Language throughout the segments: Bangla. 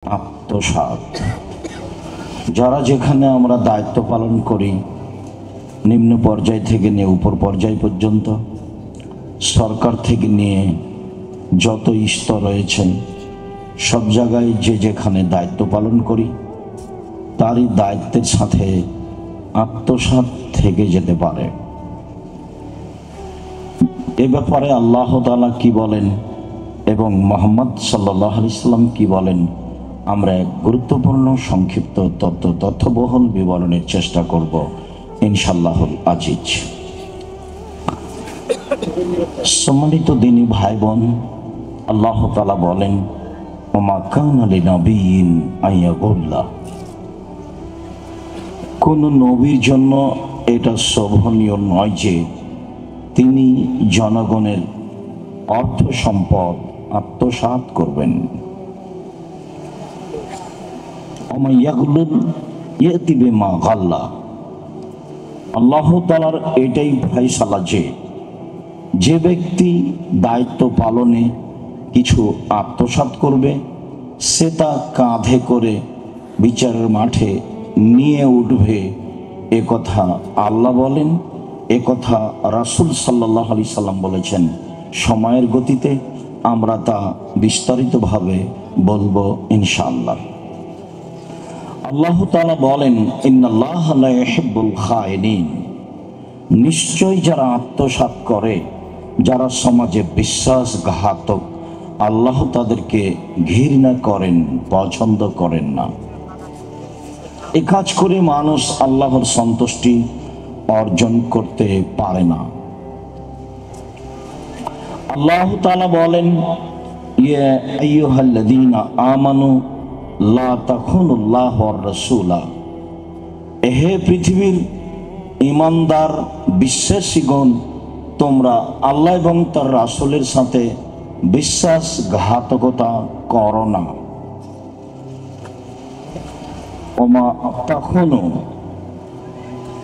আত্মসাৎ। যারা যেখানে আমরা দায়িত্ব পালন করি, নিম্ন পর্যায় থেকে নিয়ে উপর পর্যায় পর্যন্ত, সরকার থেকে নিয়ে যত স্তর রয়েছে, সব জায়গায় যে যেখানে দায়িত্ব পালন করি, তারই দায়িত্বের সাথে আত্মসাৎ থেকে যেতে পারে। এ ব্যাপারে আল্লাহ তাআলা কি বলেন এবং মুহাম্মদ সাল্লাল্লাহু আলাইহি সাল্লাম কি বলেন, আমরা এক গুরুত্বপূর্ণ সংক্ষিপ্ত তথ্যবহুল বিবরণের চেষ্টা করব ইনশাআল্লাহুল আজিজ। সম্মানিত দিনী ভাই বোন, আল্লাহ তাআলা বলেন, ওমা কানা লিনাবিয়্যিন আইয়াগুল্লা। কোন নবীর জন্য এটা শোভনীয় নয় যে তিনি জনগণের অর্থ সম্পদ আত্মসাৎ করবেন। আল্লাহ তাআলার এটাই ফয়সালা যে ব্যক্তি দায়িত্ব পালনে কিছু আত্মসাৎ করবে, সে তা কাঁধে করে বিচারের মাঠে নিয়ে উঠবে। এ কথা আল্লাহ বলেন, এ কথা রাসূল সাল্লাল্লাহু আলাইহি সাল্লাম বলেছেন। সময়ের গতিতে আমরা তা বিস্তারিতভাবে বলবো ইনশাআল্লাহ। আল্লাহ তাআলা বলেন, ইন্নাল্লাহা লা ইউহিব্বুল খায়িনিন। নিশ্চয় যারা আত্মসাৎ করে, যারা সমাজে বিশ্বাসঘাতক, আল্লাহ তাদেরকে ঘৃণা করেন, পছন্দ করেন না। এ কাজ করে মানুষ আল্লাহর সন্তুষ্টি অর্জন করতে পারে না। আল্লাহ তাআলা বলেন, ইয়া আইয়ুহাল্লাযীনা আমানু লা তাখুনুল্লাহ ওয়ার রাসূলা। হে পৃথিবীর ঈমানদার বিশ্বাসীগণ, তোমরা আল্লাহ এবং তার রাসূলের সাথে বিশ্বাসঘাতকতা করো না। ওমা তাখুনু,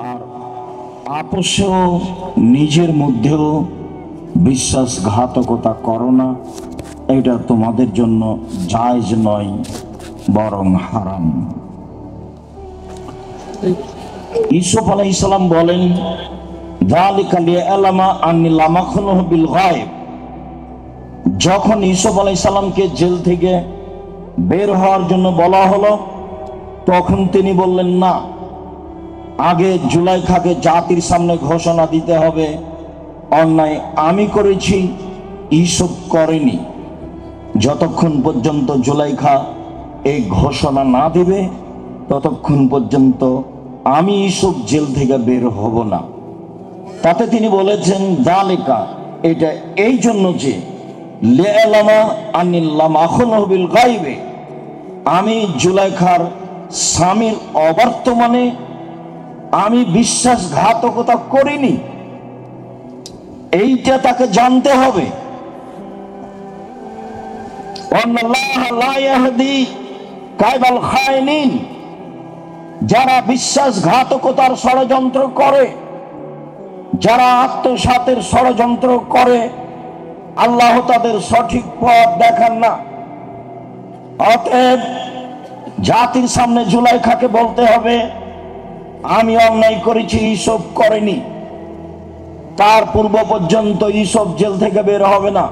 আর আপোষেও নিজের মধ্যেও বিশ্বাসঘাতকতা করো না। এটা তোমাদের জন্য জায়েজ নয়, বরং হারাম। ইউসুফ আলাইহিস সালাম বলেন, যালিকা লিয়ালামা আন্নী লাম আখুনহু বিল গায়ব। যখন ইউসুফ আলাইহিস সালামকে জেল থেকে বের হওয়ার জন্য বলা হলো, তখন তিনি বললেন, না, আগে জুলাইখাকে জাতির সামনে ঘোষণা দিতে হবে, অন্যায় আমি করেছি, ইউসুফ করেনি। যতক্ষণ পর্যন্ত জুলাইখা এই ঘোষণা না দিবে, ততক্ষণ পর্যন্ত আমি ইউসুফ জেল থেকে বের হব না। তাতে তিনি বলেছেন, যালিকা, এটা এই জন্য যে লিয়ালামা আন্নী লাম আখুনহু বিল গায়বে, আমি জুলাইখার স্বামীর অবর্তমানে আমি বিশ্বাসঘাতকতা করিনি, এইটা তাকে জানতে হবে। যারা বিশ্বাসঘাতকতার ষড়যন্ত্র করে, যারা আত্মসাতের ষড়যন্ত্র করে, আল্লাহ তাদের সঠিক পথ দেখান না। অতএব জাতির সামনে জুলাইখাকে বলতে হবে, আমি অন্যায় করেছি, ইউসুফ করেনি। তার পূর্ব পর্যন্ত ইউসুফ জেল থেকে বের হবে না।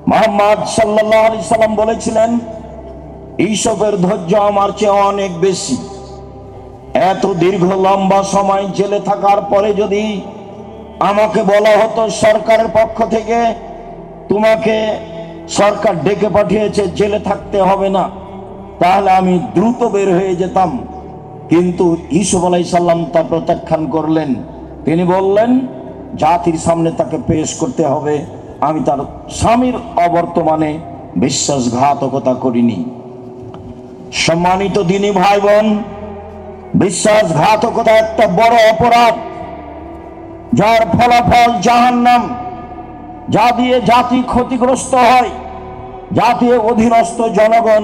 মুহাম্মদ সাল্লাল্লাহু আলাইহি সাল্লাম বলেছিলেন, ইউসুফের ধৈর্য আমার চেয়ে অনেক বেশি। এত দীর্ঘ লম্বা সময় জেলে থাকার পরে যদি আমাকে বলা হতো সরকারের পক্ষ থেকে, তোমাকে সরকার ডেকে পাঠিয়েছে, জেলে থাকতে হবে না, তাহলে আমি দ্রুত বের হয়ে যেতাম। কিন্তু ইউসুফ আলাইহিস সালাম তা প্রত্যাখ্যান করলেন। তিনি বললেন, জাতির সামনে তাকে পেশ করতে হবে, আমি তার স্বামীর অবর্তমানে বিশ্বাসঘাতকতা করিনি। সম্মানিত দিনী ভাই বোন, বিশ্বাসঘাতকতা একটা বড় অপরাধ, যার ফলাফল জাহান্নাম, যা দিয়ে জাতি ক্ষতিগ্রস্ত হয়, জাতীয় অধীনস্থ জনগণ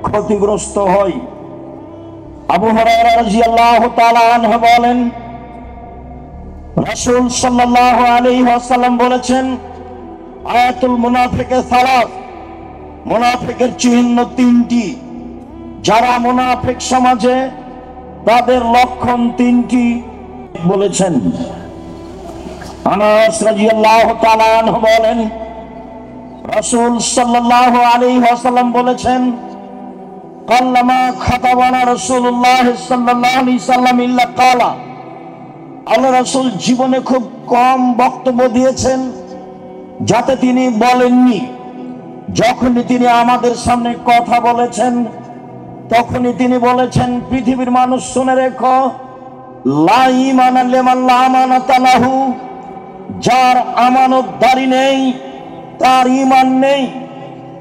ক্ষতিগ্রস্ত হয়। আবু হুরায়রা রাদিয়াল্লাহু তাআলা আনহু বলেন, রাসূল সাল্লাল্লাহু আলাইহি ওয়াসাল্লাম বলেছেন, আয়াতুল মুনাফিকে সালাস, মুনাফিকের চিহ্ন তিনটি। যারা মুনাফিক সমাজে, তাদের লক্ষণ তিনটি বলেছেন। আনাস রাদিয়াল্লাহু তাআলা আনহু বলেন, রাসূল সাল্লাল্লাহু আলাইহি ওয়াসাল্লাম বলেছেন, কাল্লামা খাতাবানা রাসূলুল্লাহ সাল্লাল্লাহু আলাইহি সাল্লাম ইল্লা কালা। আল্লাহ রাসূল জীবনে খুব কম বক্তব্য দিয়েছেন যাতে তিনি বলেননি। যখনই তিনি আমাদের সামনে কথা বলেছেন, তখনই তিনি বলেছেন, পৃথিবীর মানুষ শুনে রেখো, লা ঈমানা লিমান লা আমানাতা লাহু। যার আমানতদারি নেই তার ঈমান নেই।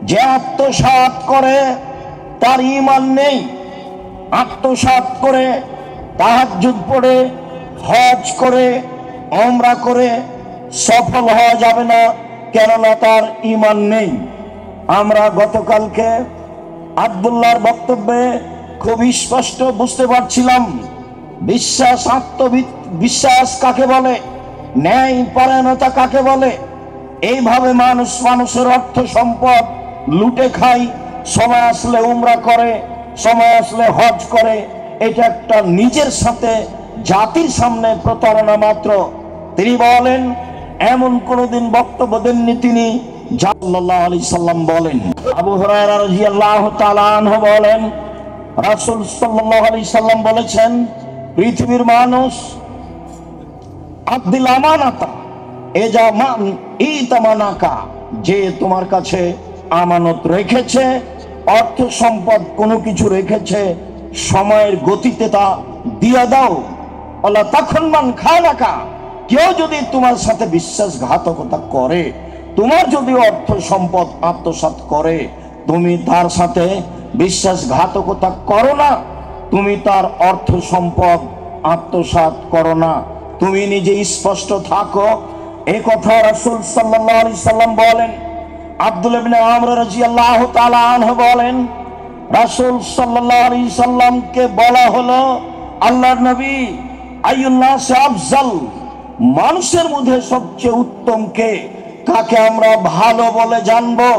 যে আত্মসাৎ করে তার ঈমান নেই। আত্মসাৎ করে, তাহাজ্জুদ পড়ে, হজ করে, উমরা করে সফল হওয়া যাবে না, কেননা তার ঈমান নেই। আমরা গতকালকে আব্দুল্লাহর বক্তব্যে খুব স্পষ্ট বুঝতে পারছিলাম বিশ্বাস, বিশ্বাস কাকে বলে, ন্যায় পরায়ণতা কাকে বলে। এইভাবে মানুষ মানুষের অর্থ সম্পদ লুটে খায়, সময় আসলে উমরা করে, সময় আসলে হজ করে। এটা একটা নিজের সাথে জাতির সামনে প্রতারণা মাত্র। তিনি বলেন, এমন কোনদিন বক্তব্য দেননি তিনি সাল্লাল্লাহু আলাইহি সাল্লাম বলেন। আবু হুরায়রা রাদিয়াল্লাহু তাআলা আনহু বলেন, রাসূল সাল্লাল্লাহু আলাইহি সাল্লাম বলেছেন, পৃথিবীর মানুষ আব্দুল আমানাতা এজামান ইতামানাকা, যে তোমার কাছে আমানত রেখেছে, অর্থ সম্পদ কোনো কিছু রেখেছে, সময়ের গতিতে তা দিয়ে দাও। আল্লাহ তখন মান খালাকা, কেউ যদি তোমার সাথে বিশ্বাসঘাতকতা করে, তোমার যদি অর্থ সম্পদ আত্মসাৎ করে, তুমি তার সাথে বিশ্বাসঘাতকতা করো না, তুমি তার অর্থ সম্পদ আত্মসাৎ করো না, তুমি নিজে স্পষ্ট থাকো। এই কথা রাসূল সাল্লাল্লাহু আলাইহি সাল্লাম বলেন। আব্দুল্লাহ ইবনে আমর রাদিয়াল্লাহু তাআলা আনহু বলেন, রাসূল সাল্লাল্লাহু আলাইহি সাল্লামকে বলা হলো, আল্লাহর নবী, আইয়ুন নাস আফজাল, মানুষের মধ্যে সবচেয়ে উত্তম কে, কাকে আমরা ভালো বলে জানবো?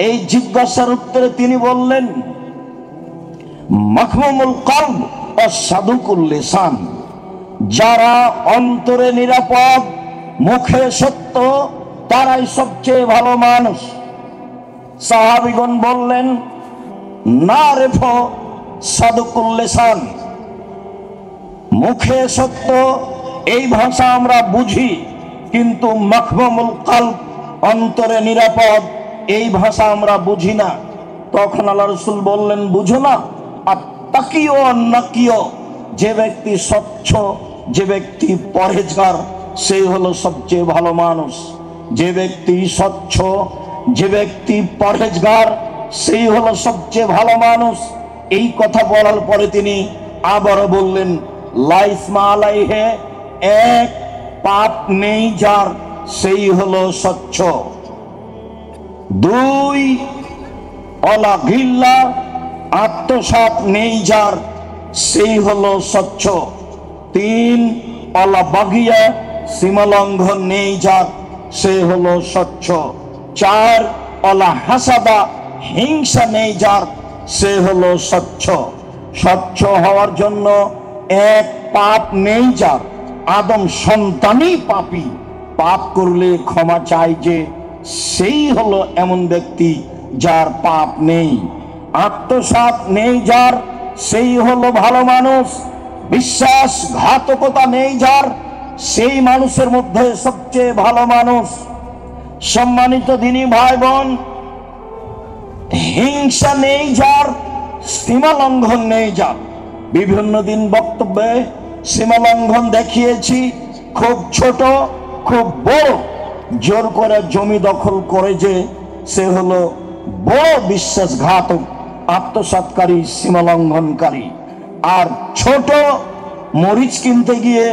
এই জিজ্ঞাসার উত্তরে তিনি বললেন, মাখমুমুল কলব ও সাদুকুল লিসান, যারা অন্তরে নিরাপদ, মুখে সত্য, তারাই সবচেয়ে ভালো মানুষ। সাহাবীগণ বললেন, না রেফ সাদুকুল লিসান, মুখে সত্য এই ভাষা আমরা বুঝি, কিন্তু মাখমুমুল কলব, অন্তরে নিরাপদ, এই ভাষা আমরা বুঝি না। তখন আল্লাহ রাসূল বললেন, বুঝো না? আত্তাকিও নাকিও, যে ব্যক্তি স্বচ্ছ, যে ব্যক্তি পরহেজগার, সেই হলো সবচেয়ে ভালো মানুষ। যে ব্যক্তি স্বচ্ছ, যে ব্যক্তি পরহেজগার, সেই হলো সবচেয়ে ভালো মানুষ। এই কথা বলার পরে তিনি আবারও বললেন, লা ইসমা আলাইহি, এক পাপ নেই যার, সেই হলো স্বচ্ছ। দুই, অলা গিল্লা, আত্মসাৎ নেই যার, সেই হলো স্বচ্ছ। তিন, অলা বাগিয়া, সীমালঙ্ঘন নেই যার, সে হলো স্বচ্ছ। চার, অলা হাসাদা, হিংসা নেই যার, সে হলো স্বচ্ছ। স্বচ্ছ হওয়ার জন্য এক, পাপ নেই যার, আদম সন্তানই পাপী, পাপ করলে ক্ষমা চাই যে, সেই হলো এমন ব্যক্তি যার পাপ নেই। আত্মসাৎ নেই যার, সেই হলো ভালো মানুষ। বিশ্বাসঘাতকতা নেই যার, সেই মানুষের মধ্যে সবচেয়ে ভালো মানুষ। সম্মানিত দিনী ভাই বোন, হিংসা নেই যার, সীমালঙ্ঘন নেই যার। বিভিন্ন দিন বক্তব্যে সীমালঙ্ঘন দেখিয়েছি, খুব ছোট, খুব বড়। জোর করে জমি দখল করে যে, সে হলো বড় বিশ্বাসঘাতক, আত্মসাৎকারী, সীমালঙ্ঘনকারী। আর ছোট, মরিচ কিনতে গিয়ে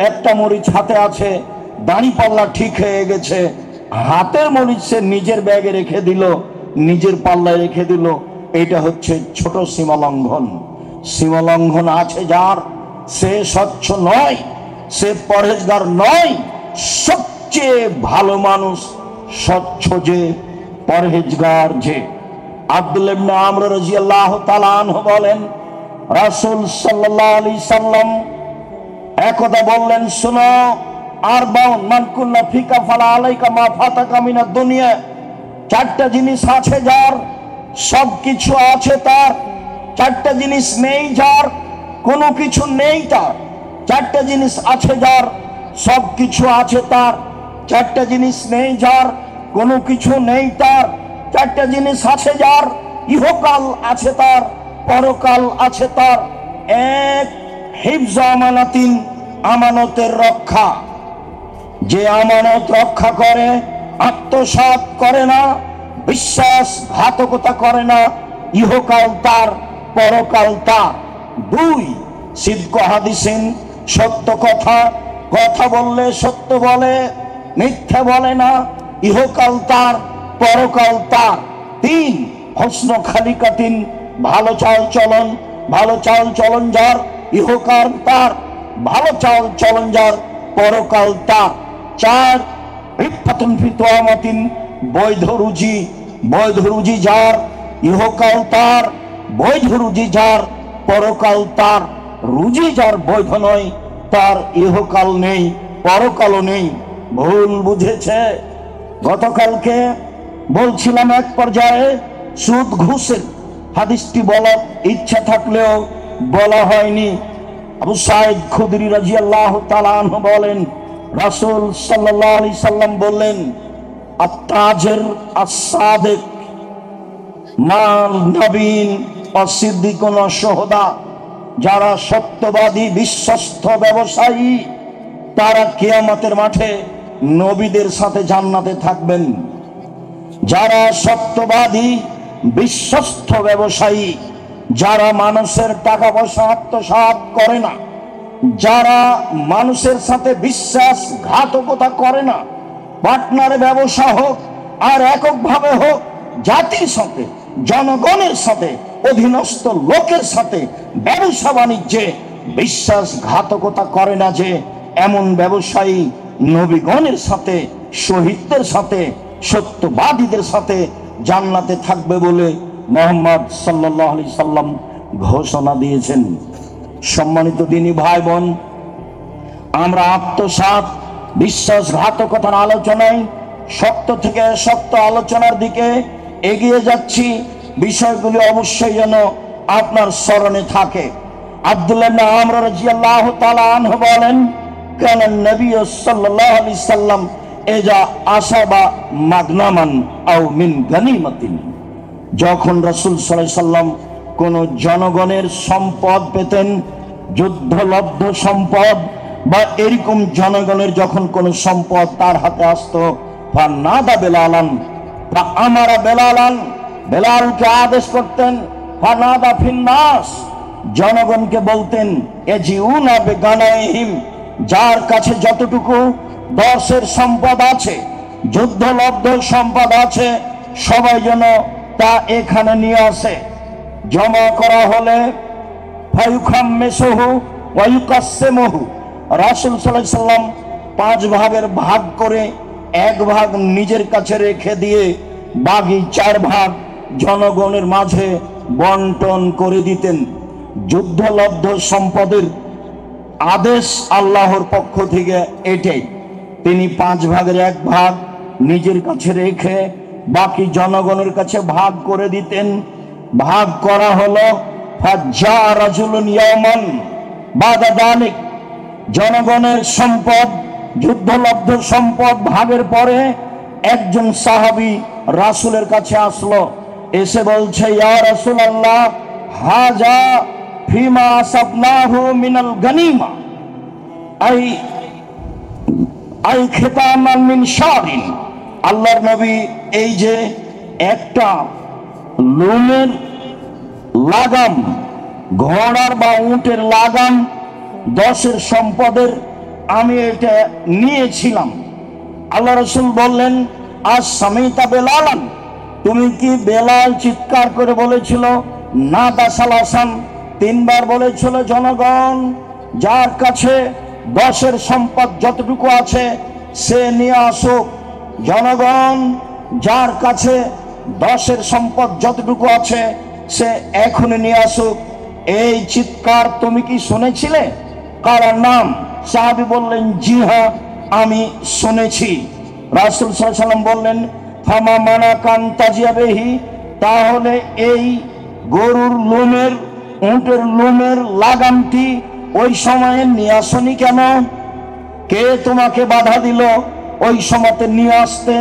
একটা মরিচ হাতে আছে, দাঁড়িপাল্লা ঠিক হয়ে গেছে, হাতের মরিচ সে নিজের ব্যাগে রেখে দিল, নিজের পাল্লায় রেখে দিল, এটা হচ্ছে ছোট সীমালঙ্ঘন। সীমালঙ্ঘন আছে যার, সে স্বচ্ছ নয়, সে পরহেজগার নয়। সবচেয়ে ভালো মানুষ স্বচ্ছ যে, পরহেজগার যে। আব্দুল্লাহ ইবনে আমর রাদিয়াল্লাহু তাআলা আনহু বলেন, রাসূল সাল্লাল্লাহু আলাইহি সাল্লাম একদা বললেন, শোনো, আরবাউন মান কুল্লা ফিকা ফালা আলাইকা মা ফাতাকা মিনাদ দুনিয়া। চারটা জিনিস আছে যার, সব কিছু আছে তার। চারটা জিনিস নেই যার, কোনো কিছু নেই তার। চারটা জিনিস আছে যার, সব কিছু আছে তার। চারটা জিনিস নেই যার, কোনো কিছু নেই তার। চারটা জিনিস আছে যার, ইহকাল আছে তার, পরকাল আছে তার। এক, হিফজ আমানাতিন, আমানতের রক্ষা। যে আমানত রক্ষা করে, আত্মসাৎ করে না, বিশ্বাসঘাতকতা করে না, ইহকাল তার, পরকাল তার। দুই, সিদক হাদিসিন, সত্য কথা, কথা বললে সত্য বলে, মিথ্যা বলে না, ইহকাল তার, পরকাল তার। তিন, হসন খালিকাতিন, ভালো চাল চলন, ভালো চাল চলন যার, ইহকাল তার, ভালো চাল চলন যার, পরকাল তার। চার, ইফাতুন ফি তুআমাতিন, বৈধ রুজি, বৈধ রুজি যার, ইহকাল তার, বৈধ রুজি যার, পরকাল তার। রুজি যার বৈধ নয়, তার ইহকাল নেই, পরকালও নেই। ভুল বুঝেছে। গতকালকে বলছিলাম এক পর্যায়ে সুদ ঘুষের হাদিসটি বলার ইচ্ছা থাকলেও বলা হয়নি। আবু সাঈদ খুদরি রাদিয়াল্লাহু তাআলা আনহু বলেন, রাসূল সাল্লাল্লাহু আলাইহি সাল্লাম বললেন, আত-তাজির আস-সাদিক মাল নবীন অসিদ্দিকুন শুহাদা, যারা সত্যবাদী বিশ্বস্ত ব্যবসায়ী তারা কিয়ামতের মাঠে নবীদের সাথে জান্নাতে থাকবেন। যারা সত্যবাদী বিশ্বস্ত ব্যবসায়ী, যারা মানুষের টাকা পয়সা আত্মসাৎ করে না, যারা মানুষের সাথে বিশ্বাসঘাতকতা করে না, পার্টনারে ব্যবসা হোক আর এককভাবে হোক, জাতির সাথে, জনগণের সাথে, অধীনস্থ লোকের সাথে ব্যবসা বাণিজ্যে বিশ্বাসঘাতকতা করে না, যে এমন ব্যবসায়ী নবীগণের সাথে, শহীদদের সাথে, সত্যবাদীদের সাথে জান্নাতে থাকবে বলে মুহাম্মদ সাল্লাল্লাহু আলাইহি সাল্লাম ঘোষণা দিয়েছেন। সম্মানিত দিনী ভাই বোন, আমরা আত্মসাৎ, বিশ্বাসঘাতকতার আলোচনায় শক্ত থেকে শক্ত আলোচনার দিকে এগিয়ে যাচ্ছি। বিষয়গুলি অবশ্যই যেন আপনার স্মরণে থাকে। আব্দুল্লাহ ইবনে আমর রাদিয়াল্লাহু তাআলা আনহু বলেন, কানা নবী সাল্লাল্লাহু আলাইহি সাল্লাম ইজা আসাবা মাগনামান আও মিন গানিমাতিন, যখন রাসূল সাল্লাল্লাহু আলাইহি সাল্লাম কোন জনগণের সম্পদ পেতেন, যুদ্ধলব্ধ সম্পদ বা এরকম জনগণের যখন কোন সম্পদ তার হাতে আসতো, ফানাদা বেলালান, আমারা বেলালান, বেলালকে আদেশ করতেন, ফানাদা ফিন্নাস, জনগণকে বলতেন, এজিউনা বেগানাইহিম, যার কাছে যতটুকু দশের সম্পদ আছে, যুদ্ধলব্ধ সম্পদ আছে, সবাই যেন তা এখানে নিয়ে আসে। জমা করা হলে ফায়ুখাম্মিসুহু ওয়া ইউকাসসিমুহু, রাসূল সাল্লাল্লাহু আলাইহি সাল্লাম 5 ভাগের ভাগ করে 1 ভাগ নিজের কাছে রেখে দিয়ে বাকি 4 ভাগ জনগণের মাঝে বন্টন করে দিতেন। যুদ্ধলব্ধ সম্পদের আদেশ আল্লাহর পক্ষ থেকে এটাই। তিনি 5 ভাগের 1 ভাগ নিজের কাছে রেখে বাকি জনগণের কাছে ভাগ করে দিতেন। ভাগ করা হলো, ফাজ্জা রাজুলুন ইয়ামান বাদা যালিক, জনগণের সম্পদ, যুদ্ধলব্ধ সম্পদ ভাগের পরে একজন সাহাবী রাসূলের কাছে আসলো, এসে বলছে, ইয়া রাসূলুল্লাহ, হাজা ফিমা আসাবনাহু মিনাল গানিমা আই খিতামান মিন শারিন, আল্লাহর নবী, এই যে একটা লোমের লাগাম, ঘোড়ার বা উটের লাগাম 10 সম্পদের আমি এটা নিয়েছিলাম। আল্লাহ রাসূল বললেন, আজ সামিতা বেলালান, তুমি কি বেলাল চিৎকার করে বলেছিল না দাসালাসান, 3 বার বলেছিল, জনগণ যার কাছে 10 সম্পদ যতটুকু আছে সে নিয়ে আসুক, জনগণ যার কাছে 10 সম্পদ যতটুকু আছে সে এখনই নিয়ে আসুক। এই চিৎকার তুমি কি শুনেছিলে? কার নাম? সাহাবী বললেন, জি হ্যাঁ, আমি শুনেছি। রাসূল সাল্লাল্লাহু আলাইহি ওয়াসাল্লাম বললেন, ফামা মানাকান তাজিয়াবেহি, তাহলে এই গরুর লোমের, উটের লোমের লাগামটি ওই সময়ে নিয়ে আসনি কেন? কে তোমাকে বাধা দিল ওই সময়তে নিয়ে আসতে?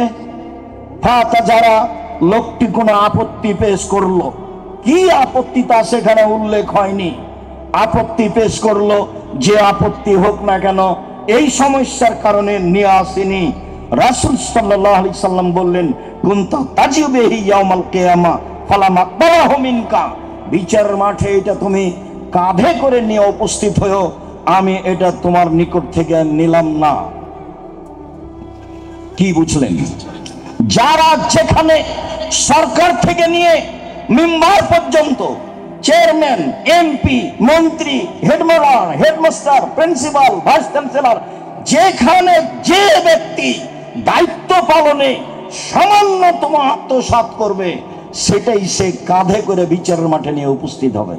ফাতা যারা, লোকটি কোনো আপত্তি পেশ করলো। কি আপত্তি তা সেখানে উল্লেখ হয়নি। আপত্তি পেশ করলো, যে আপত্তি হোক না কেন, এই সমস্যার কারণে নিয়ে আসেনি। রাসূল সাল্লাল্লাহু আলাইহি সাল্লাম বললেন, কুনতা তাজিবেহি ইয়াউমাল কিয়ামা ফালা মাকবালাহু মিনকা, বিচারের মাঠে এটা তুমি কাঁধে করে নিয়ে উপস্থিত হও, আমি এটা তোমার নিকট থেকে নিলাম না। কি বুঝলেন? যারা যেখানে সরকার থেকে নিয়ে মেম্বার পর্যন্ত, চেয়ারম্যান, এমপি, মন্ত্রী, হেডমাস্টার, প্রিন্সিপাল, ভাইস চ্যান্সেলর, যেখানে যে ব্যক্তি দায়িত্ব পালনে সামান্যতম আত্মসাৎ করবে, সেটাই সে কাঁধে করে বিচারের মাঠে নিয়ে উপস্থিত হবে।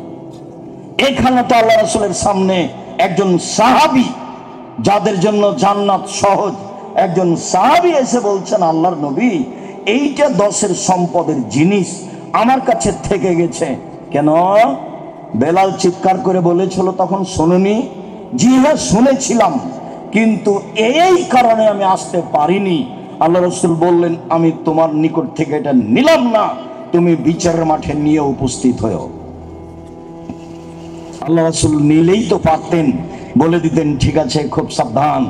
এখানে তো আল্লাহ রাসূলের সামনে একজন সাহাবী, যাদের জন্য জান্নাত সহজ, একজন সাহাবী এসে বলছেন, আল্লাহর নবী, এইটা 10 সম্পদের জিনিস আমার কাছে থেকে গেছে। কেন? বেলাল চিৎকার করে বলেছিল, তখন শুনুনি? জি হ্যাঁ, শুনেছিলাম, কিন্তু এই কারণে আমি আসতে পারিনি। আল্লাহ রাসূল বললেন, আমি তোমার নিকট থেকে এটা নিলাম না, তুমি বিচারের মাঠে নিয়ে উপস্থিত হও। আল্লাহ রাসূল নিলেই তো পারতেন, বলে দিতেন, ঠিক আছে, খুব সাবধান,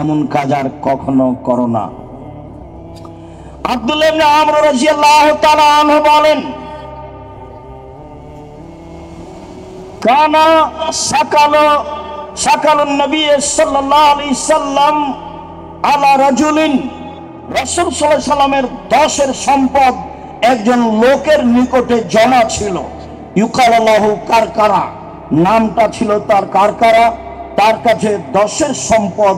এমন কাজ আর কখনো করো না। আব্দুল্লাহ ইবনে আমর রাদিয়াল্লাহু তাআলা আনহু বলেন, কানা সাকালুন নবী সাল্লাল্লাহু আলাইহি সাল্লাম আলা রাজুলিন, রাসূল সাল্লাল্লাহু আলাইহি সাল্লামের 10 সম্পদ একজন লোকের নিকটে জমা ছিল। ইউকাল লাহু কারকারা, নামটা ছিল তার কারকারা। তার কাছে 10 সম্পদ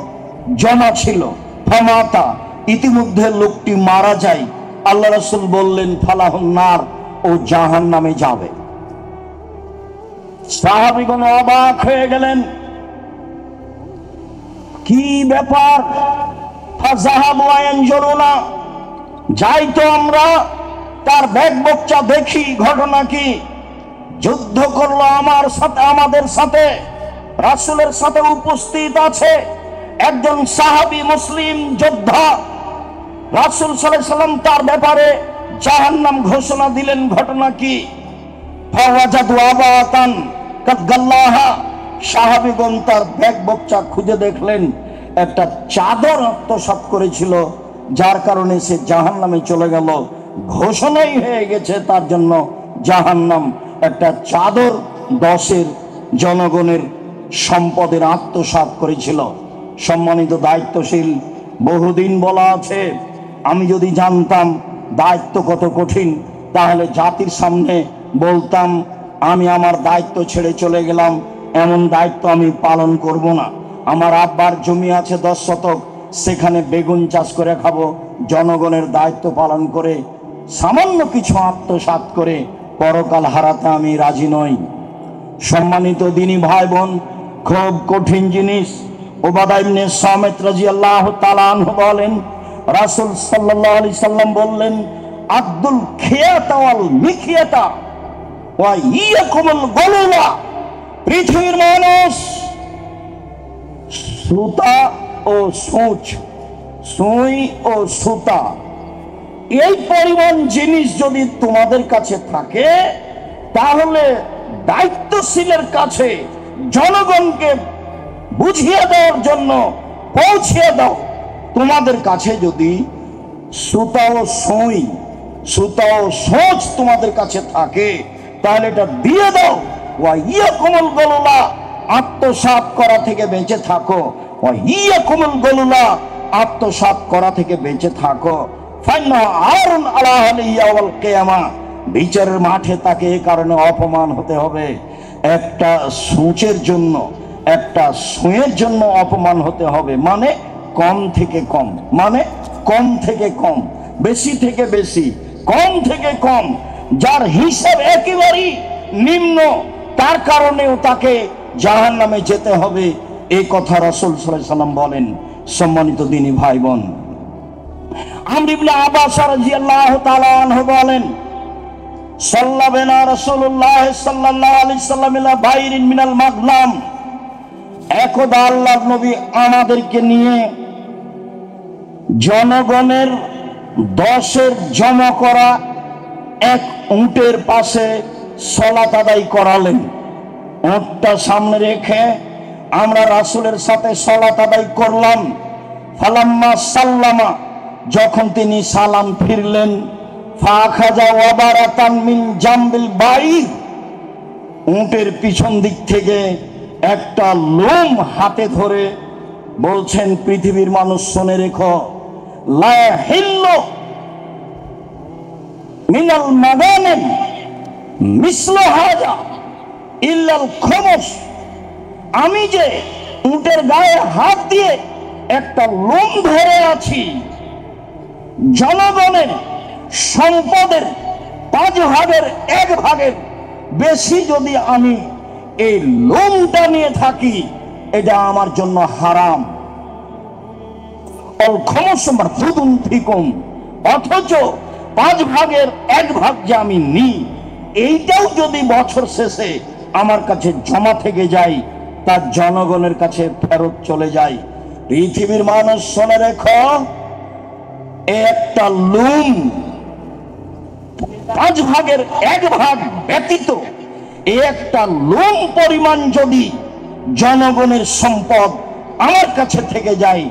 জমা ছিল। ফামাতা, ইতিমধ্যে লোকটি মারা যায়। আল্লাহ রাসূল বললেন, ফালাহুন নার, ও জাহান্নামে যাবে। সাহাবীগণ অবাক হয়ে গেলেন, কি ব্যাপার? ফাযাহাবু ইয়ানজুরুনা, যাই তো আমরা তার ব্যাগ বচ্চা দেখি, ঘটনা কি? যুদ্ধ করলো আমার সাথে, আমাদের সাথে, রাসূলের সাথে উপস্থিত আছে একজন সাহাবী, মুসলিম যোদ্ধা। রাসূল সাল্লাল্লাহু আলাইহি সাল্লাম তার ব্যাপারে জাহান্নাম ঘোষণা দিলেন। ঘটনা কি? ফাওয়াজাদু আবাতান কাদ গাল্লাহা, সাহাবীগণ তার ব্যাগ বচ্চা খুঁজে দেখলেন একটা চাদর আত্মসাৎ করেছিল, যার কারণে সে জাহান্নামে চলে গেল। ঘোষণাই হয়ে গেছে তার জন্য জাহান্নাম। একটা চাদর 10 জনগণের সম্পদের আত্মসাৎ করেছিল। সম্মানিত দায়িত্বশীল, বহুদিন বলা আছে, আমি যদি জানতাম দায়িত্ব কত কঠিন, তাহলে জাতির সামনে বলতাম, আমি আমার দায়িত্ব ছেড়ে চলে গেলাম, এমন দায়িত্ব আমি পালন করব না। আমার আব্বার জমি আছে 10 শতক, সেখানে বেগুন চাষ করে খাবো, জনগণের দায়িত্ব পালন করে সামান্য কিছু আত্মসাৎ করে পরকাল হারাতে আমি রাজি নই। সম্মানিত দিনী ভাই বোন, খুব কঠিন জিনিস। উবাদা ইবনে সামিত রাদিয়াল্লাহু তাআলা আনহু বলেন, রাসূল সাল্লাল্লাহু আলাইহি সাল্লাম বললেন, আব্দুল খিয়াতা ওয়াল মিখিয়াতা ওয়া ইয়াকুমুল গুলুলা, পৃথিবীর মানুষ সুতা ও সূচ, সুই ও সুতা, এই পরিমাণ জিনিস যদি তোমাদের কাছে থাকে, তাহলে দায়িত্বশীলের কাছে জনগণকে বুঝিয়ে দেওয়ার জন্য পৌঁছিয়ে দাও। তোমাদের কাছে যদি সুতা ও সুই, সুতা ও সূচ তোমাদের কাছে থাকে, তাহলে এটা দিয়ে দাও। ওয়া ইয়াকুমুল গুলুলা, আত্মসাৎ করা থেকে বেঁচে থাকো। ওয়া ইয়াকুমুল গুলুলা, আত্মসাৎ করা থেকে বেঁচে থাকো। ফাইন্নাহু আরুন আলা আহলি ইয়াউল কিয়ামা, বিচারের মাঠে তাকে এই কারণে অপমান হতে হবে। একটা সূচের জন্য, একটা সুঁয়ের জন্য অপমান হতে হবে। মানে কম থেকে কম, মানে কম থেকে কম, বেশি থেকে বেশি, কম থেকে কম, যার হিসাব একেবারেই নিম্ন, তার কারণেও তাকে জাহান্নামে যেতে হবে, এই কথা রাসূল সাল্লাল্লাহু আলাইহি সাল্লাম বলেন। সম্মানিত দ্বীনী ভাই বোন, আমর ইবনে আব্বাস রাদিয়াল্লাহু তাআলা আনহু বলেন, সাল্লাবেনা রাসূলুল্লাহ সাল্লাল্লাহু আলাইহি সাল্লাম ইলা বাইরিন মিনাল মাগনাম। একদা আল্লাহর নবী আমাদেরকে নিয়ে জনগণের 10-এর জমা করা এক উটের পাশে সালাত আদায় করালেন। উটটা সামনে রেখে আমরা রাসূলের সাথে সালাত আদায় করলাম। ফালাম্মা সাল্লামা, যখন তিনি সালাম ফিরলেন, ফাখাজা ওয়াবারাতান মিন জামবিল বাইর, উটের পিছন দিক থেকে একটা লোম হাতে ধরে বলছেন, পৃথিবীর মানুষ শুনে রেখো, লা হিল্লু মিনাল মাগানিম মিসলু হাযা ইল্লাল খুমুস। আমি যে উটের গায়ে হাত দিয়ে একটা লোম ধরে আছি, জনগণের সম্পদের 5 ভাগের 1 ভাগের বেশি যদি আমি এই লোমটা নিয়ে থাকি, এটা আমার জন্য হারাম। অল খুমুস মারফুদুন ফিকুম, অথচ 5 ভাগের 1 ভাগ যে আমি নিই, এইটাও যদি বছর শেষে আমার কাছে জমা থেকে যায়, তা জনগণের কাছে ফেরত চলে যায়। পৃথিবীর মানুষ শুনে রেখো, একটা লোম 5 ভাগের 1 ভাগ ব্যতীত একটা লোম পরিমাণ যদি জনগণের সম্পদ আমার কাছে থেকে যায়,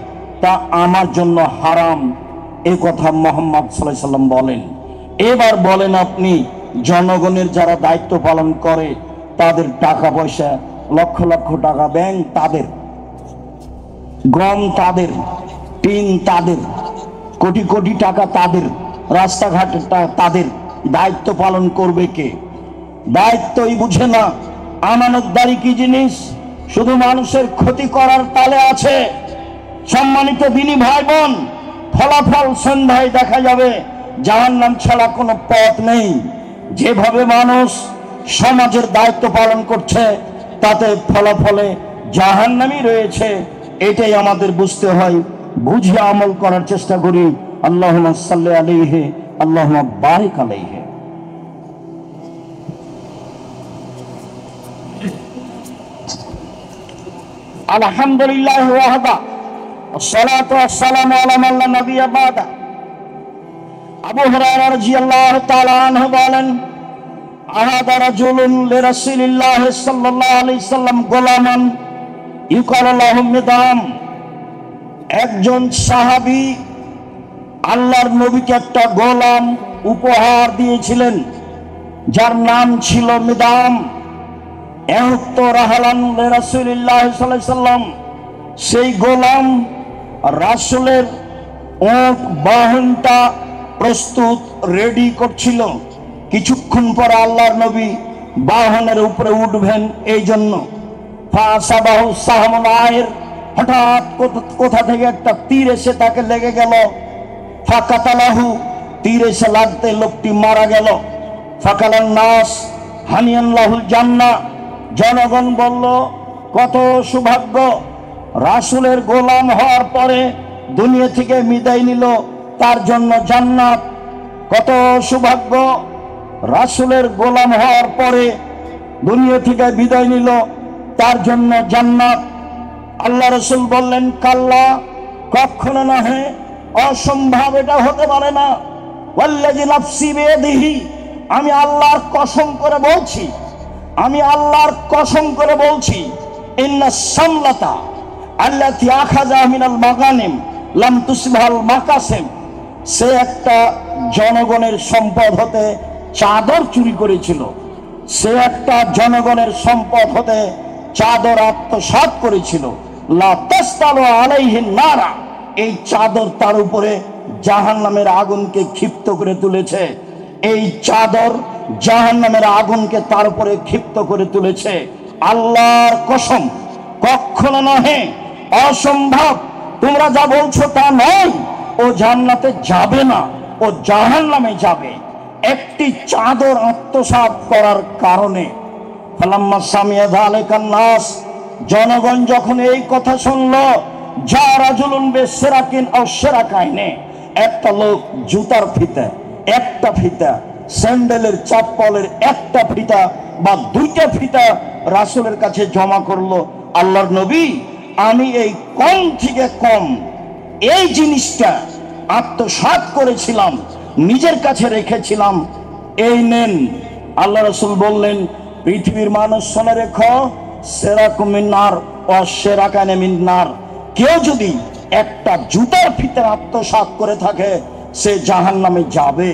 তা আমার জন্য হারাম। এই কথা মুহাম্মদ সাল্লাল্লাহু আলাইহি সাল্লাম বলেন। এবার বলেন আপনি, জনগণের যারা দায়িত্ব পালন করে, তাদের টাকা পয়সা, লক্ষ লক্ষ টাকা ব্যাংক তাদের, গম তাদের, টিন তাদের, কোটি কোটি টাকা তাদের, রাস্তাঘাটের তাদের, দায়িত্ব পালন করবে কে? দায়িত্বই বুঝে না। আমানতদারি কি জিনিস? শুধু মানুষের ক্ষতি করার তালে আছে। সম্মানিত দ্বীনী ভাই বোন, ফলাফল সন্ধ্যায় দেখা যাবে, জাহান্নাম ছাড়া কোনো পথ নেই। যেভাবে মানুষ সমাজের দায়িত্ব পালন করছে, তাতে ফলাফলে জাহান্নামই রয়েছে। এটাই আমাদের বুঝতে হয়, বুঝে আমল করার চেষ্টা করি। আল্লাহুম্মা সাল্লি আলাইহি, আল্লাহুম্মা বারিক আলাইহি। আলহামদুলিল্লাহ ওয়াহদা, والصلاة والسلام على من لا نبي بعده। আবু হুরায়রা রাদিয়াল্লাহু তাআলা আনহু বলেন, আহাদা রাজুলুন লিরাসূলিল্লাহ সাল্লাল্লাহু আলাইহি সাল্লাম গোলামান ইউকাল লাহু মিদাম। একজন সাহাবী আল্লাহর নবীকে একটা গোলাম উপহার দিয়েছিলেন, যার নাম ছিল মিদাম। এহুত রাহলান লিরাসূলিল্লাহ সাল্লাল্লাহু আলাইহি সাল্লাম, সেই গোলাম রাসূলের উট বাহনটা প্রস্তুত রেডি করছিল। কিছুক্ষণ পর আল্লাহর নবী বাহনের উপরে উঠবেন, এই জন্য ফাসাবাহু সাহমুল আয়ের, হঠাৎ কোথা থেকে একটা তীর এসে তাকে লেগে গেল। ফাকাতালাহু, তীর এসে লাগতে লোকটি মারা গেল। ফাকালান নাস হানিয়াল্লাহুল জান্নাহ, জনগণ বলল, কত সৌভাগ্য, রাসূলের গোলাম হওয়ার পরে দুনিয়া থেকে বিদায় নিল, তার জন্য জান্নাত। কত সৌভাগ্য, রাসূলের গোলাম হওয়ার পরে দুনিয়া থেকে বিদায় নিল, তার জন্য জান্নাত। আল্লাহ রাসূল বললেন, কাল্লা, কখনো নহে, অসম্ভব, এটা হতে পারে না। ওয়াল্লাযী নাফসি বিয়াদিহি, আমি আল্লাহর কসম করে বলছি, আমি আল্লাহর কসম করে বলছি, ইন্নাস সামলাতা আল্লাতী আখাযা মিনাল মাগানিম লাম তুসবাল মাকাসিম, সে একটা জনগণের সম্পদ হতে চাদর চুরি করেছিল। সে একটা জনগণের সম্পদ হতে চাদর আত্মসাৎ করেছিল। লা তাসতালু আলাইহিন নারা, এই চাদর তার উপরে জাহান্নামের আগুনকে ক্ষিপ্ত করে তুলেছে। এই চাদর জাহান্নামের আগুনকে তার উপরে ক্ষিপ্ত করে তুলেছে। আল্লাহর কসম, কখনো নহে, অসম্ভব, তোমরা যা বলছো তা নয়। ও জান্নাতে যাবে না, ও জাহান্নামে যাবে। একটি চাদর আত্মসাৎ করার কারণে। ফালাম্মা সামিয়া যালিকান নাস, জনগণ যখন এই কথা শুনল, যা রাজুলুন বিসরাকিন আও শিরাকাইনে, একটা লোক জুতার ফিতা, একটা ফিতা, স্যান্ডেলের চপ্পলের একটা ফিতা বা দুইটা ফিতা রাসূলের কাছে জমা করলো। আল্লাহর নবী, আমি এই কম থেকে কম এই জিনিসটা আত্মসাৎ করেছিলাম, নিজের কাছে রেখেছিলাম, এই নেন। আল্লাহ রাসূল বললেন, পৃথিবীর মানুষ শুনে রেখো, সেরাকুম মিন নার ওয়া শিরাকানে মিন নার। কেউ যদি একটা জুতার ফিতা আত্মসাৎ করে থাকে সে জাহান্নামে যাবে।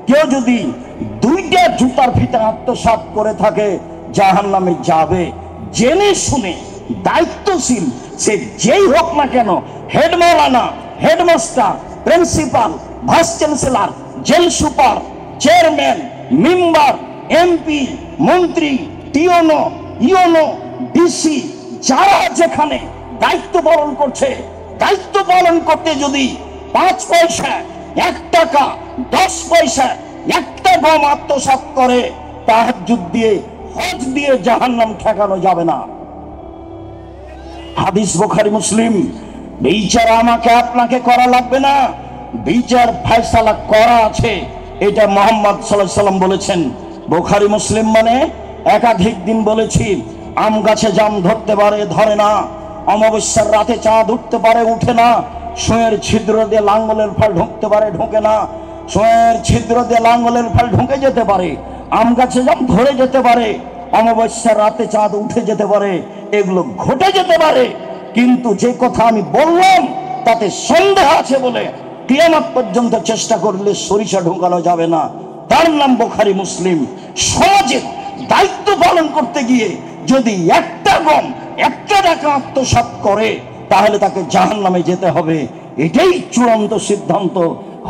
কেউ যদি দুইটা জুতার ফিতা আত্মসাৎ করে থাকে জাহান্নামে যাবে। জেনে শুনে দায়িত্বশীল সে যেই হোক না কেন, হেড মাওলানা, headmaster, principal, vice chancellor, jail super, chairman, member, MP, মন্ত্রী, টিওনো, ইওনো, ডিসি, যারা যেখানে দায়িত্ব পালন করছে, দায়িত্ব পালন করতে যদি 5 পয়সা, 1 টাকা, 10 পয়সা, একটা গম আত্মসাৎ করে, তাহাজ্জুদ দিয়ে, হজ দিয়ে জাহান্নাম ঠেকানো যাবে না। হাদিস বুখারী মুসলিম। বিচার আমাকে আপনাকে করা লাগবে না, বিচার ফয়সালা করা আছে, এটা মুহাম্মদ সাল্লাল্লাহু আলাইহি সাল্লাম বলেছেন। বুখারী মুসলিম মানে একাধিক দিন বলেছি, আম গাছে জাম ধরতে পারে, ধরে না, অমাবস্যার রাতে চাঁদ উঠতে পারে, উঠে না, সুঁয়ের ছিদ্র দিয়ে লাঙ্গলের ফল ঢুকতে পারে, ঢোকে না, সুঁয়ের ছিদ্র দিয়ে লাঙ্গলের ফল ঢুকে যেতে পারে, আম গাছে জাম ধরে যেতে পারে, অমাবস্যার রাতে চাঁদ উঠে যেতে পারে, এগুলো ঘটে যেতে পারে। কিন্তু যে কথা আমি বললাম তাতে সন্দেহ আছে বলে কিয়ামত পর্যন্ত চেষ্টা করলে সরিষা ঢোকানো যাবে না। তার নাম বুখারী মুসলিম। সমাজের দায়িত্ব পালন করতে গিয়ে যদি একটা গম, একটা টাকা আত্মসাৎ করে তাহলে তাকে জাহান্নামে যেতে হবে। এটাই চূড়ান্ত সিদ্ধান্ত।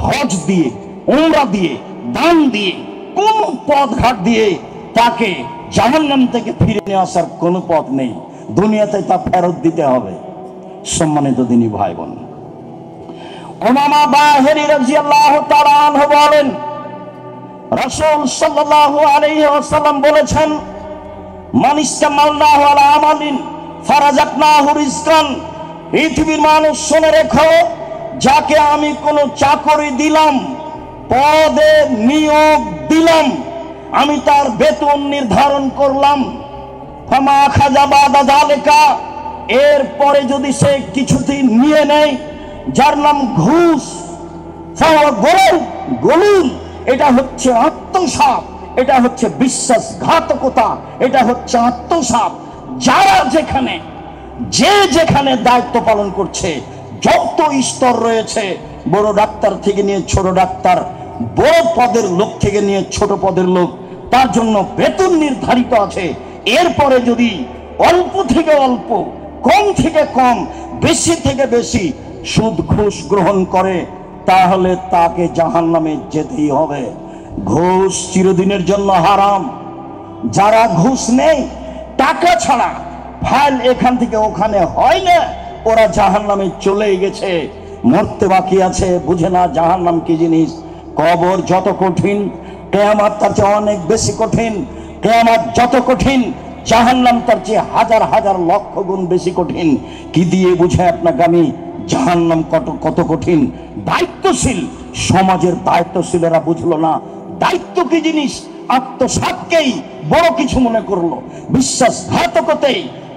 হজ দিয়ে, উমরা দিয়ে, দান দিয়ে, কোন পথ ঘাট দিয়ে তাকে জাহান্নাম থেকে ফিরে নিয়ে আসার কোনো পথ নেই। দুনিয়াতে তা ফেরত দিতে হবে। সম্মানিত দিনী ভাই বোন, উমামা বাহিনী রাদিয়াল্লাহু তাআলা আনহু বলেন, রাসূল সাল্লাল্লাহু আলাইহি ওয়াসাল্লাম বলেছেন, মান ইসতামালনাহু আলা আমালিন ফারাযাকনাহু রিজকান। পৃথিবীর মানুষ শুনে রেখো, যাকে আমি কোনো চাকরি দিলাম, পদে নিয়োগ দিলাম, আমি তার বেতন নির্ধারণ করলাম, ফামা খাযা বাদা যালিকা, এরপরে যদি সে কিছুদিন নিয়ে নেয়, যার নাম ঘুষ, গলুন, এটা হচ্ছে আত্মসাৎ, এটা হচ্ছে বিশ্বাসঘাতকতা, এটা হচ্ছে আত্মসাৎ। যারা যেখানে, যে যেখানে দায়িত্ব পালন করছে, যত স্তর রয়েছে, বড় ডাক্তার থেকে নিয়ে ছোট ডাক্তার, বড় পদের লোক থেকে নিয়ে ছোট পদের লোক, তার জন্য বেতন নির্ধারিত আছে। এরপরে যদি অল্প থেকে অল্প, কম থেকে কম, বেশি থেকে বেশি সুদ ঘুষ গ্রহণ করে তাহলে তাকে জাহান্নামে যেতেই হবে। ঘুষ চিরদিনের জন্য হারাম। যারা ঘুষ নেই, টাকা ছাড়া ফাইল এখান থেকে ওখানে হয় না, ওরা জাহান্নামে চলেই গেছে, মরতে বাকি আছে, বুঝে না জাহান্নাম কি জিনিস। কবর যত কঠিন, কিয়ামত তার চেয়ে অনেক বেশি কঠিন। কিয়ামত যত কঠিন, জাহান্নাম তার চেয়ে হাজার হাজার লক্ষ গুণ বেশি কঠিন। কি দিয়ে বুঝায় আপনাকে আমি জাহান্নাম কত কঠিন? দায়িত্বশীল সমাজের দায়িত্বশীলেরা বুঝলো না দায়িত্ব কি জিনিস। আত্মসাৎকেই বড় কিছু মনে করলো,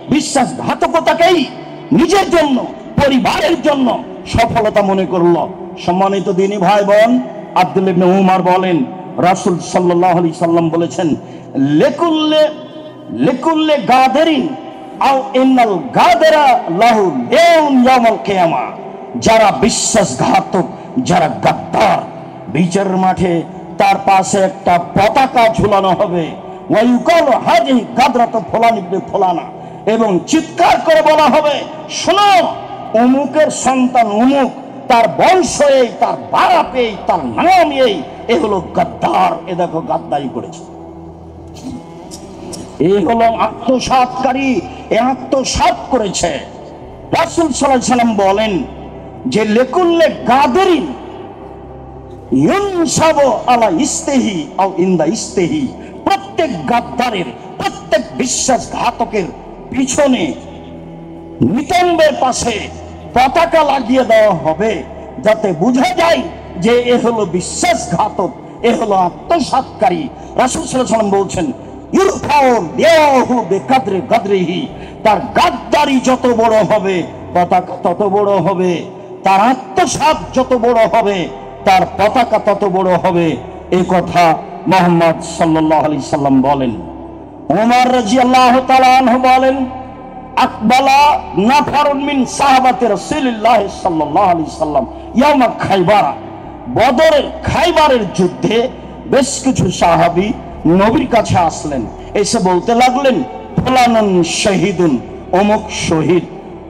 বিশ্বাসঘাতকতাকেই নিজের জন্য, পরিবারের জন্য সফলতা মনে করলো। সম্মানিত দিনী ভাই বোন, আব্দুল্লাহ ইবনে উমর বলেন, রাসূল সাল্লাল্লাহু আলাইহি সাল্লাম বলেছেন, লিকুল্লি গাদিরিন আও ইন্নাল গাদিরা লাহু ইয়াউমাল কিয়ামা। যারা বিশ্বাসঘাতক, যারা গাদ্দার, বিচারের মাঠে তার পাশে একটা পতাকা ঝুলানো হবে, ওয়ায়ুকালু হাযিহি গাদরাতু ফুলান ইবনে ফুলানা, এবং চিৎকার করে বলা হবে, শোনো, অমুকের সন্তান অমুক, তার বংশ এই, তার বাপ এই, তার নাম এই, এ হলো গাদ্দার, এ দেখো গাদ্দারি করেছে। এই হলো আত্মসাৎকারী, এ আত্মসাৎ করেছে। রাসূল সাল্লাল্লাহু আলাইহি সাল্লাম বলেন যে লিকুল্লি গাদিরিন ইউনসাবু আলা ইস্তেহি আও ইনদা ইস্তেহি, প্রত্যেক গাদ্দারের, প্রত্যেক বিশ্বাসঘাতকের পিছনে নিতম্বের পাশে পতাকা লাগিয়ে দেওয়া হবে, যাতে বোঝা যায় যে এ হলো বিশ্বাসঘাতক, এ হলো আত্মসাৎকারী। রাসূল সাল্লাল্লাহু আলাইহি ওয়াসাল্লাম বলছেন, ইরফাউ দিয়াহু বিকাদরি গাদরিহি, তার গাদ্দারি যত বড় হবে পতাকা তত বড় হবে, তার আত্মসাৎ যত বড় হবে তার পতাকা তত বড় হবে। এই কথা মুহাম্মদ সাল্লাল্লাহু আলাইহি সাল্লাম বলেন। ওমর রাদিয়াল্লাহু তাআলা আনহু বলেন, আকবালা নাফারুন মিন সাহাবাতি রাসূলিল্লাহ সাল্লাল্লাহু আলাইহি সাল্লাম ইয়াউমা খাইবার, বদরের খাইবারের যুদ্ধে বেশ কিছু সাহাবী নবীর কাছে আসলেন, এসে বলতে লাগলেন, ফুলানুন শহীদুন, অমুক শহীদ,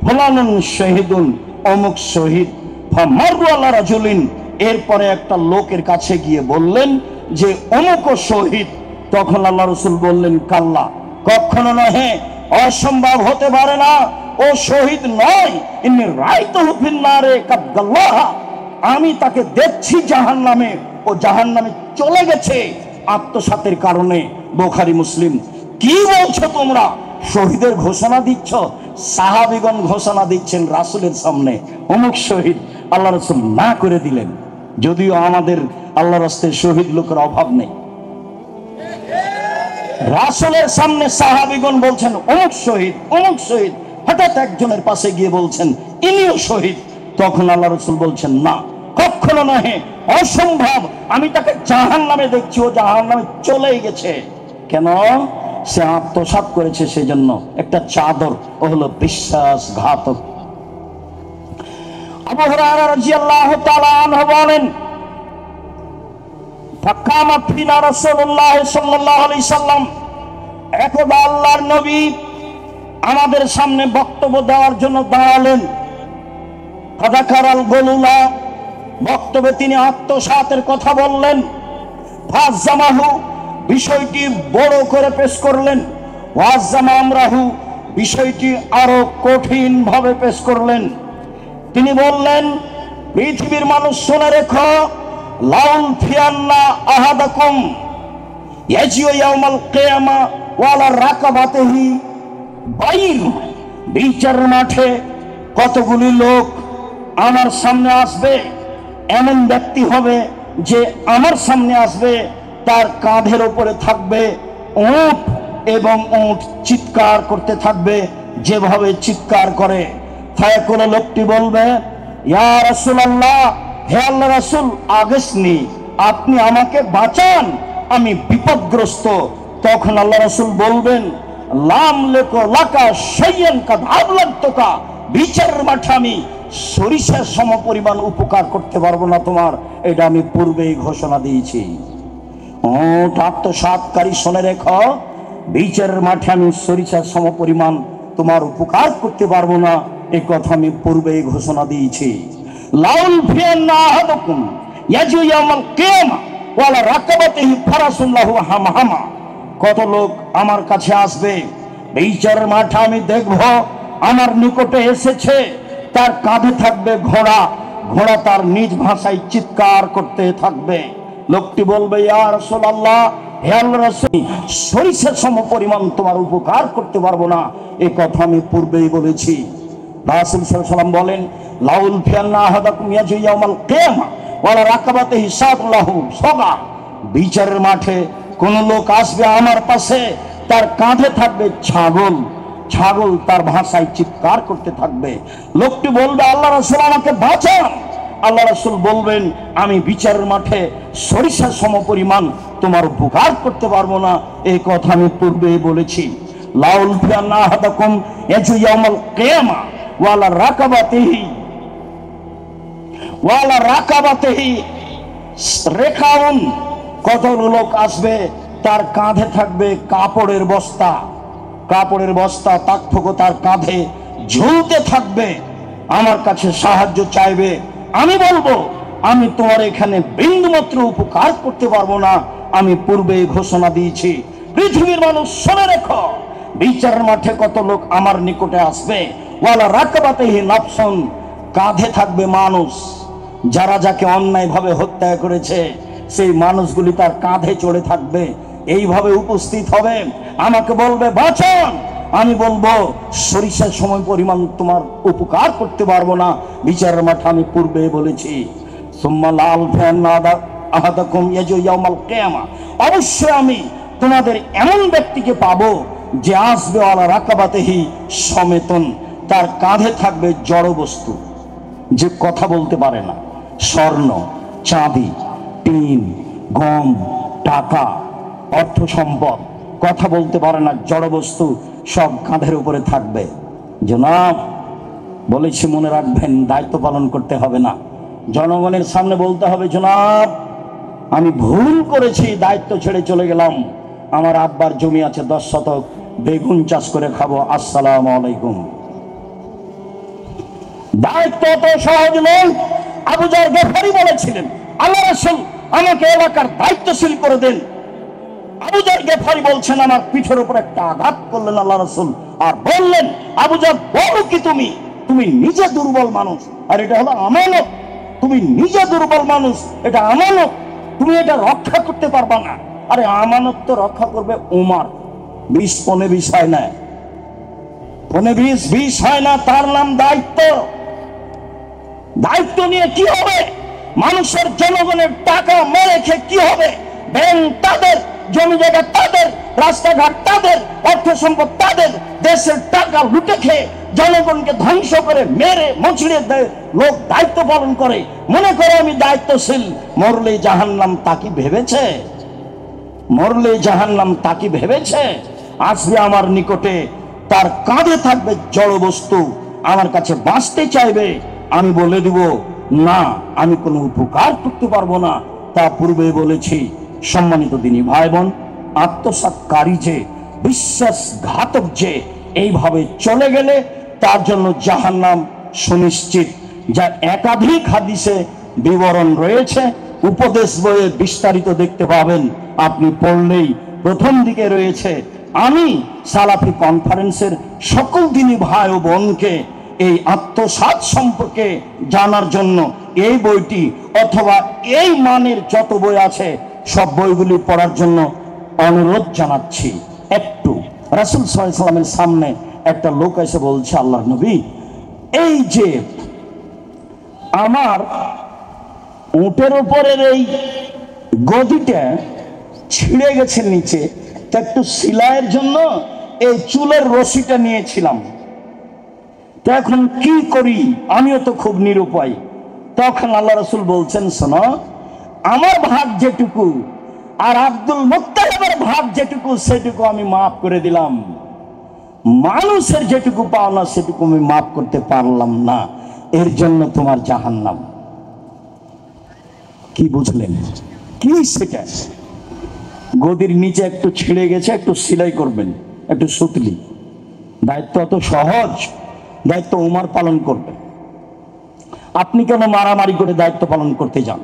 ফুলানুন শহীদুন, অমুক শহীদ। ফামারু আলা রাজুলিন, এরপরে একটা লোকের কাছে গিয়ে বললেন যে অমুক শহীদ। তখন আল্লাহ রাসূল বললেন, কাল্লা, কখনো নহে, অসম্ভব হতে পারে না, ও শহীদ নয়। ইন্নী রাআইতুহু ফিন্নারে কাদ্দাল্লাহা, আমি তাকে দেখছি জাহান্নামে, ও জাহান্নামে চলে গেছে আত্মসাতের কারণে। বুখারী মুসলিম। কি বলছো তোমরা? শহীদের ঘোষণা দিচ্ছ? সাহাবীগণ ঘোষণা দিচ্ছেন রাসূলের সামনে, অমুক শহীদ। আল্লাহ রাসূল না করে দিলেন, যদিও আমাদের আল্লাহর রাস্তায় শহীদ লোকের অভাব নেই। রাসূলের সামনে সাহাবীগণ বলছেন অমুক শহীদ, অমুক শহীদ। হঠাৎ একজনের পাশে গিয়ে বলছেন ইনিও শহীদ। তখন আল্লাহ রাসূল বলছেন, না, কখনো নহে, অসম্ভব, আমি তাকে জাহান্নামে দেখছি, ও জাহান্নামে চলেই গেছে। কেন? সে আত্মসাৎ করেছে, সেজন্য একটা চাদর, ও হলো বিশ্বাসঘাতক। আবু হুরায়রা রাদিয়াল্লাহু তাআলা আনহু বলেন, ফাকামা ফিনা রাসূলুল্লাহ সাল্লাল্লাহু আলাইহি সাল্লাম, একদা আল্লাহর নবী আমাদের সামনে বক্তব্য দেওয়ার জন্য দাঁড়ালেন। ফাযাকারাল গুলুলা, বক্তব্যে তিনি আত্মসাতের কথা বললেন। ফাযামাহু, বিষয়টি বড় করে পেশ করলেন। ওয়াযামা আমরাহু, বিষয়টি আরো কঠিন ভাবে পেশ করলেন। তিনি বললেন, পৃথিবীর মানুষ শুনে রেখো, লাউল ফিয়ান্না আহাদাকুম ইয়াজিউ ইয়াউমাল কিয়ামা ওয়ালা রাকাবাতিহি বাইর, বিচার মাঠে কতগুলি লোক আমার সামনে আসবে। এমন ব্যক্তি হবে যে আমার সামনে আসবে, তার কাঁধের উপরে থাকবে উট, এবং উট চিৎকার করতে থাকবে যেভাবে চিৎকার করে। ফায়াকুল, লোকটি বলবে, ইয়া রাসূলুল্লাহ, হে আল্লাহর রাসূল, আগেসনি, আপনি আমাকে বাঁচান, আমি বিপদগ্রস্ত। তখন আল্লাহ রাসূল বলবেন, লাম লাকা লাকা শাইয়ান কাদ আবলাগতুকা, বিচারের মাঠে আমি সরিষার সমপরিমাণ উপকার করতে পারবো না তোমার, এটা আমি পূর্বেই ঘোষণা দিয়েছি। ওট আত্মসাৎকারী, শুনে রেখো, বিচারের মাঠে আমি সরিষার সমপরিমাণ তোমার উপকার করতে পারবো না, এই কথা আমি পূর্বেই ঘোষণা দিয়েছি। লাউল ফিয়ান্না আহাদাকুম ইয়াজু ইয়াউমাল কিয়ামা ওয়ালা রাকাবাতিহি ফারাসুন লাহু হামহামা, কত লোক আমার কাছে আসবে, বিচারের মাঠে আমি দেখব আমার নিকটে এসেছে, তার কাঁধে থাকবে ঘোড়া, ঘোড়া তার নিজ ভাষায় চিৎকার করতে থাকবে। লোকটি বলবে, ইয়া রাসূলুল্লাহ, হে আল্লাহর রাসূল, সরিষার সমপরিমাণ তোমার উপকার করতে পারবো না, এই কথা আমি পূর্বেই বলেছি। রাসূল সাল্লাল্লাহু আলাইহি ওয়াসাল্লাম বলেন, লাউল ফিয়ান্না আহাদাকুম ইয়াজু ইয়াউমাল কিয়ামা ওয়ালা রাকাবাতিহি সাদলাহু সাগা, বিচারের মাঠে কোন লোক আসবে আমার পাশে, তার কাঁধে থাকবে ছাগল, ছাগল তার ভাষায় চিৎকার করতে থাকবে। লোকটি বলবে, আল্লাহ রাসূল, আমাকে বাঁচান। আল্লাহ রাসূল বলবেন, আমি বিচারের মাঠে সরিষার সমপরিমাণ তোমার উপকার করতে পারবো না, এই কথা আমি পূর্বেই বলেছি। লাউল ফিয়ান্না আহাদাকুম ইয়াজু ইয়াউমাল কিয়ামা ওয়ালা রাকাবাতিহি রেখাউন, কত লোক আসবে, তার কাঁধে থাকবে কাপড়ের বস্তা, কাপড়ের বস্তা তাকফুকো তার কাঁধে ঝুলতে থাকবে, আমার কাছে সাহায্য চাইবে। আমি বলবো, আমি তোমার এখানে বিন্দুমাত্র উপকার করতে পারবো না, আমি পূর্বেই ঘোষণা দিয়েছি। পৃথিবীর মানুষ শুনে রেখো, বিচারের মাঠে কত লোক আমার নিকটে আসবে, ওয়ালা রাকাবাতিহি নাফসুন, কাঁধে থাকবে মানুষ, যারা যাকে অন্যায়ভাবে হত্যা করেছে সেই মানুষগুলি তার কাঁধে চড়ে থাকবে, এইভাবে উপস্থিত হবে, আমাকে বলবে বাঁচান। আমি বলবো সরিষার সময় পরিমাণ তোমার উপকার করতে পারবো না। বিচারের মাঠে আমি পূর্বে বলেছি, অবশ্যই আমি তোমাদের এমন ব্যক্তিকে পাবো যে আসবে আলা রাকাবাতেহি সমেতন, তার কাঁধে থাকবে জড় বস্তু, যে কথা বলতে পারে না, স্বর্ণ, চাঁদি, টিন, গম, টাকা, অর্থ সম্পদ, কথা বলতে পারে না, জড় বস্তু সব কাঁধের উপরে থাকবে। জনাব বলেছি, মনে রাখবেন, দায়িত্ব পালন করতে হবে না, জনগণের সামনে বলতে হবে, জনাব আমি ভুল করেছি, দায়িত্ব ছেড়ে চলে গেলাম, আমার আব্বার জমি আছে 10 শতক, বেগুন চাষ করে খাবো, আসসালামু আলাইকুম। দায়িত্ব তো সহজ নয়। আবু যর গফারি বলেছিলেন, আল্লাহ রাসূল আমাকে এলাকার দায়িত্বশীল করে দেন। আবু যর গফারি বলছেন, আমার পিঠের উপর একটা আঘাত করলেন আল্লাহ রাসূল, আর বললেন, আবু যর বলো কি তুমি, তুমি নিজে দুর্বল মানুষ, আর এটা হলো আমানত, তুমি নিজে দুর্বল মানুষ, এটা আমানত, তুমি এটা রক্ষা করতে পারবা না। আরে আমানত তো রক্ষা করবে উমর, 20 পনে 20 হয় না, পনে 20 হয় না, তার নাম দায়িত্ব। দায়িত্ব নিয়ে কি হবে? মানুষের জনগণের টাকা মেরে খেয়ে কি হবে? ব্যাংক তাদের, জমি জায়গা তাদের, রাস্তাঘাট তাদের, অর্থ সম্পদ তাদের, দেশের টাকা লুটে খেয়ে জনগণকে ধ্বংস করে মেরে মুচড়িয়ে দেয় লোক দায়িত্ব পালন করে, মনে করে আমি দায়িত্বশীল। মরলে জাহান্নাম, তা কি ভেবেছে? মরলে জাহান্নাম, তা কি ভেবেছে? আসবে আমার নিকটে, তার কাঁধে থাকবে জড় বস্তু, আমার কাছে বাঁচতে চাইবে, আমি বলে দিব না, আমি কোনো উপকার করতে পারবো না। তা পূর্বে বলেছি। সম্মানিত দিনী ভাই বোন, আত্মসাৎকারী যে, বিশ্বাসঘাতক যে এইভাবে চলে গেলে তার জন্য জাহান্নাম সুনিশ্চিত, যা একাধিক হাদিসে বিবরণ রয়েছে, উপদেশ বইয়ে বিস্তারিত দেখতে পাবেন, আপনি পড়লেই প্রথম দিকে রয়েছে। আমি সালাফি কনফারেন্সের সকল দিনী ভাই ও বোনকে এই আত্মসাৎ সম্পর্কে জানার জন্য এই বইটি অথবা এই মানের যত বই আছে সব বইগুলি পড়ার জন্য অনুরোধ জানাচ্ছি। একটু রাসূল সাল্লাল্লাহু আলাইহি ওয়াসাল্লামের সামনে একটা লোক এসে বলছে, আল্লাহ নবী, এই যে আমার উটের উপরের এই গদিটা ছিঁড়ে গেছে নিচে, তা একটু সেলাইয়ের জন্য এই চুলের রশিটা নিয়েছিলাম, তো এখন কি করি? আমিও তো খুব নিরুপায়। তখন আল্লাহ রাসূল বলছেন, শোনো, আমার ভাগ যেটুকু আর আব্দুল মুত্তালিবের ভাগ যেটুকু সেটুকু আমি মাফ করে দিলাম, মানুষের যেটুকু পাওনা সেটুকু আমি মাফ করতে পারলাম না, এর জন্য তোমার জাহান্নাম। কি বুঝলেন? কি সেটা? গদির নিচে একটু ছিঁড়ে গেছে, একটু সেলাই করবেন, একটু সুতলি, দায়িত্ব অত সহজ? দায়িত্ব উমর পালন করবে, আপনি কেন মারামারি করে দায়িত্ব পালন করতে যান?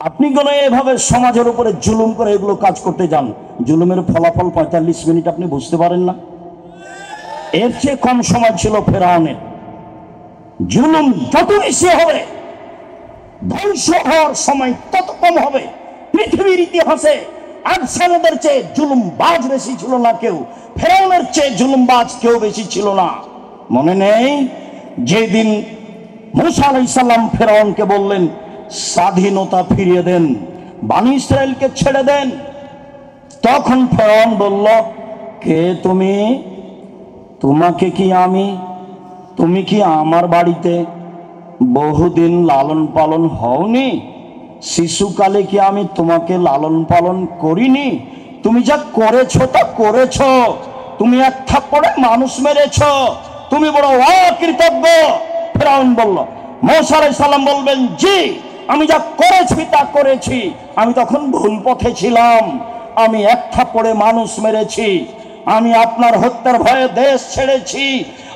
আপনি কেন এভাবে সমাজের উপরে জুলুম করে এগুলো কাজ করতে যান? জুলুমের ফলাফল 45 মিনিট আপনি বুঝতে পারেন না? এর চেয়ে কম সময় ছিল ফেরাউনের। জুলুম যত বেশি হবে, ধ্বংস হওয়ার সময় তত কম হবে। পৃথিবীর ইতিহাসে আদসানদের চেয়ে জুলুমবাজ বেশি ছিল না কেউ, ফেরাউনের চেয়ে জুলুমবাজ কেউ বেশি ছিল না। মনে নেই যেদিন মুসা আলাইহিস সালাম ফেরাউনকে বললেন, স্বাধীনতা ফিরিয়ে দেন, বনী ইসরাইলকে ছেড়ে দেন, তখন ফেরাউন বলল, কে তুমি? তোমাকে কি আমি, তুমি কি আমার বাড়িতে বহুদিন লালন পালন হওনি? শিশুকালে কি আমি তোমাকে লালন পালন করিনি? তুমি যা করেছো তা করেছো, তুমি এক থাপ্পড়ে মানুষ মেরেছো, তুমি বড় অকৃতজ্ঞ। ফেরাউন বলল, মুসা আলাইহিস সালাম বলবেন, জি আমি যা করেছি তা করেছি, আমি তখন ভুল পথে ছিলাম, আমি এক থাপ্পড়ে মানুষ মেরেছি, আমি আপনার হত্যার ভয়ে দেশ ছেড়েছি,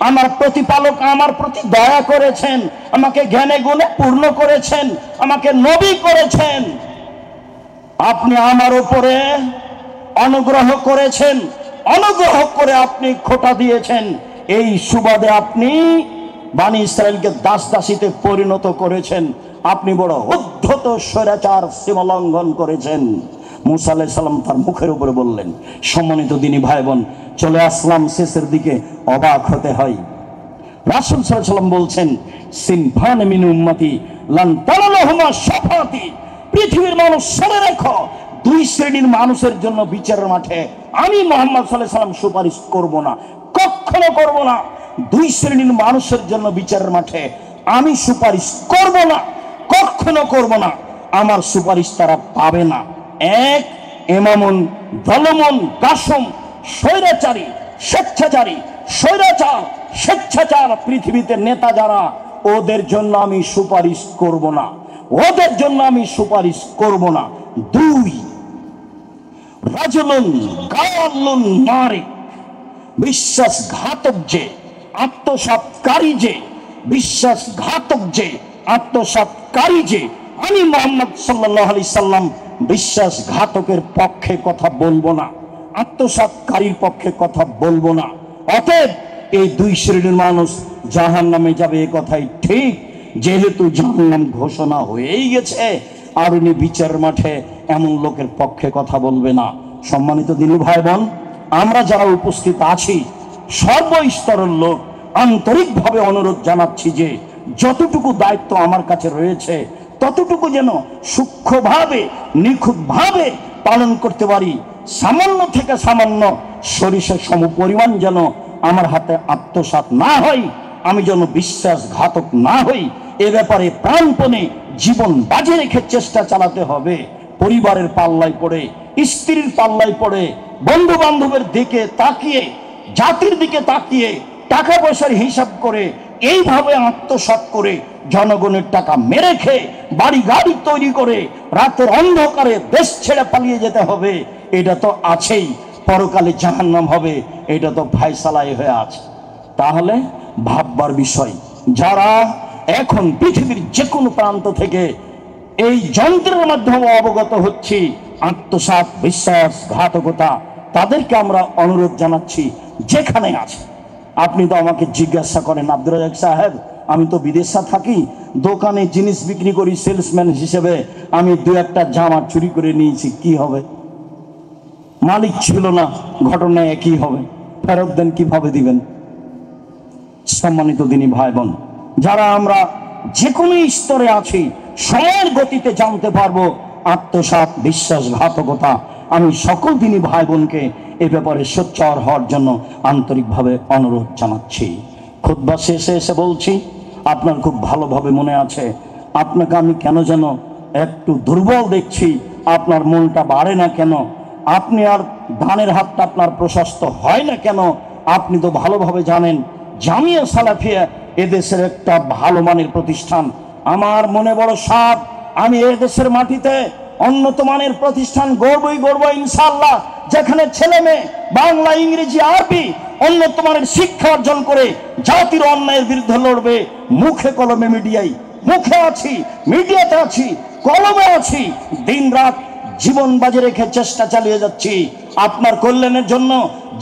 আমার প্রতিপালক আমার প্রতি দয়া করেছেন, আমাকে জ্ঞানে গুণে পূর্ণ করেছেন, আমাকে নবী করেছেন, আপনি আমার উপরে অনুগ্রহ করেছেন, অনুগ্রহ করে আপনি খোঁটা দিয়েছেন, এই সুবাদে আপনি বানি ইসরায়েলকে দাস দাসীতে পরিণত করেছেন, আপনি বড় উদ্ধত স্বৈরাচার সীমা লঙ্ঘন করেছেন। মুসা আলাইহিস সালাম তার মুখের উপরে বললেন। সম্মানিত দিনী ভাই বোন, চলে আসলাম শেষের দিকে, অবাক হতে হয়। রাসূল সাল্লাল্লাহু আলাইহি ওয়াসাল্লাম বলছেন, সিনফান মিন উম্মতি লান তালালাহুমা শাফাতি, পৃথিবীর মানুষ শুনে রাখো, দুই শ্রেণীর মানুষের জন্য বিচারের মাঠে আমি মুহাম্মদ সাল্লাল্লাহু আলাইহি ওয়াসাল্লাম সুপারিশ করব না, কখনো করব না। দুই শ্রেণীর মানুষের জন্য বিচারের মাঠে আমি সুপারিশ করব না, কখনো করব না। আমার সুপারিশ তারা পাবে না। এক, ইমামুন যালিমুন কাসম, স্বৈরাচারী স্বেচ্ছাচারী স্বৈরাচার স্বেচ্ছাচার পৃথিবীতে নেতা যারা, ওদের জন্য আমি সুপারিশ করব না, ওদের জন্য আমি সুপারিশ করব না। দুই, রাজুলুন গাওয়ালুন নারিক, বিশ্বাসঘাতক যে, আত্মসাৎকারী যে, বিশ্বাসঘাতক যে, আত্মসাৎকারী যে, আমি মুহাম্মদ সাল্লাল্লাহু আলাইহি সাল্লাম বিশ্বাসঘাতকের পক্ষে কথা বলবো না, আত্মসাৎকারীর পক্ষে কথা বলবো না। অতএব এই দুই শ্রেণীর মানুষ জাহান্নামে যাবে, এ কথাই ঠিক। যেহেতু জাহান্নাম ঘোষণা হয়েই গেছে, আর উনি বিচারের মাঠে এমন লোকের পক্ষে কথা বলবে না। সম্মানিত দিনী ভাই বোন, আমরা যারা উপস্থিত আছি সর্বস্তরের লোক আন্তরিকভাবে অনুরোধ জানাচ্ছি যে যতটুকু দায়িত্ব আমার কাছে রয়েছে ততটুকু যেন সূক্ষ্মভাবে নিখুঁতভাবে পালন করতে পারি। সামান্য থেকে সামান্য সরিষার সমপরিমাণ যেন আমার হাতে আত্মসাৎ না হয়, আমি যেন বিশ্বাসঘাতক না হই, এ ব্যাপারে প্রাণপণে জীবন বাজি রেখে চেষ্টা চালাতে হবে। পরিবারের পাল্লায় পড়ে, স্ত্রীর পাল্লায় পড়ে, বন্ধু বান্ধবের দিকে তাকিয়ে, জাতির দিকে তাকিয়ে, টাকা পয়সার হিসাব করে, এইভাবে আত্মসাৎ করে জনগণের টাকা মেরে খেয়ে বাড়ি গাড়ি তৈরি করে রাতের অন্ধকারে দেশ ছেড়ে পালিয়ে যেতে হবে, এটা তো আছেই। পরকালে জাহান্নাম হবে, এটা তো ফায়সালাই হয়ে আছে। তাহলে ভাববার বিষয়, যারা এখন পৃথিবীর যে কোনো প্রান্ত থেকে এই যন্ত্রের মাধ্যমে অবগত হচ্ছি আত্মসাৎ বিশ্বাসঘাতকতা, তাদেরকে আমরা অনুরোধ জানাচ্ছি, যেখানে আছে। আপনি তো আমাকে জিজ্ঞাসা করেন, আব্দুর রাজ্জাক সাহেব, আমি তো বিদেশে থাকি, দোকানে জিনিস বিক্রি করি, সেলসম্যান হিসেবে আমি দু একটা জামা চুরি করে নিয়েছি, কি হবে? মালিক ছিল না, ঘটনা একই হবে, ফেরত দেন, কিভাবে দিবেন? সম্মানিত দিনী ভাই বোন, যারা আমরা যে কোনো স্তরে আছি, সময়ের গতিতে জানতে পারবো আত্মসাৎ বিশ্বাসঘাতকতা। আমি সকল দিনী ভাই বোনকে এ ব্যাপারে সোচ্চার হওয়ার জন্য আন্তরিকভাবে অনুরোধ জানাচ্ছি। খুতবা শেষে এসে বলছি, আপনার খুব ভালোভাবে মনে আছে, আপনাকে আমি কেন যেন একটু দুর্বল দেখছি, আপনার মনটা বাড়ে না কেন, আপনি আর ডানের হাতটা আপনার প্রশস্ত হয় না কেন? আপনি তো ভালোভাবে জানেন জামিয়া সালাফিয়া এদেশের একটা ভালো মানের প্রতিষ্ঠান। আমার মনে বড় সাধ, আমি এদেশের মাটিতে উন্নত মানের প্রতিষ্ঠান গড়বই গড়ব ইনশাআল্লাহ, যেখানে ছেলে মেয়ে বাংলা, ইংরেজি, আরবি উন্নত মানের শিক্ষা অর্জন করে জাতির অন্যায়ের বিরুদ্ধে লড়বে। মুখে কলমে মিডিয়ায়, মুখে আছি, মিডিয়াতে আছি, কলমে আছি, দিন রাত জীবন বাজি রেখে চেষ্টা চালিয়ে যাচ্ছি আপনার কল্যাণের জন্য,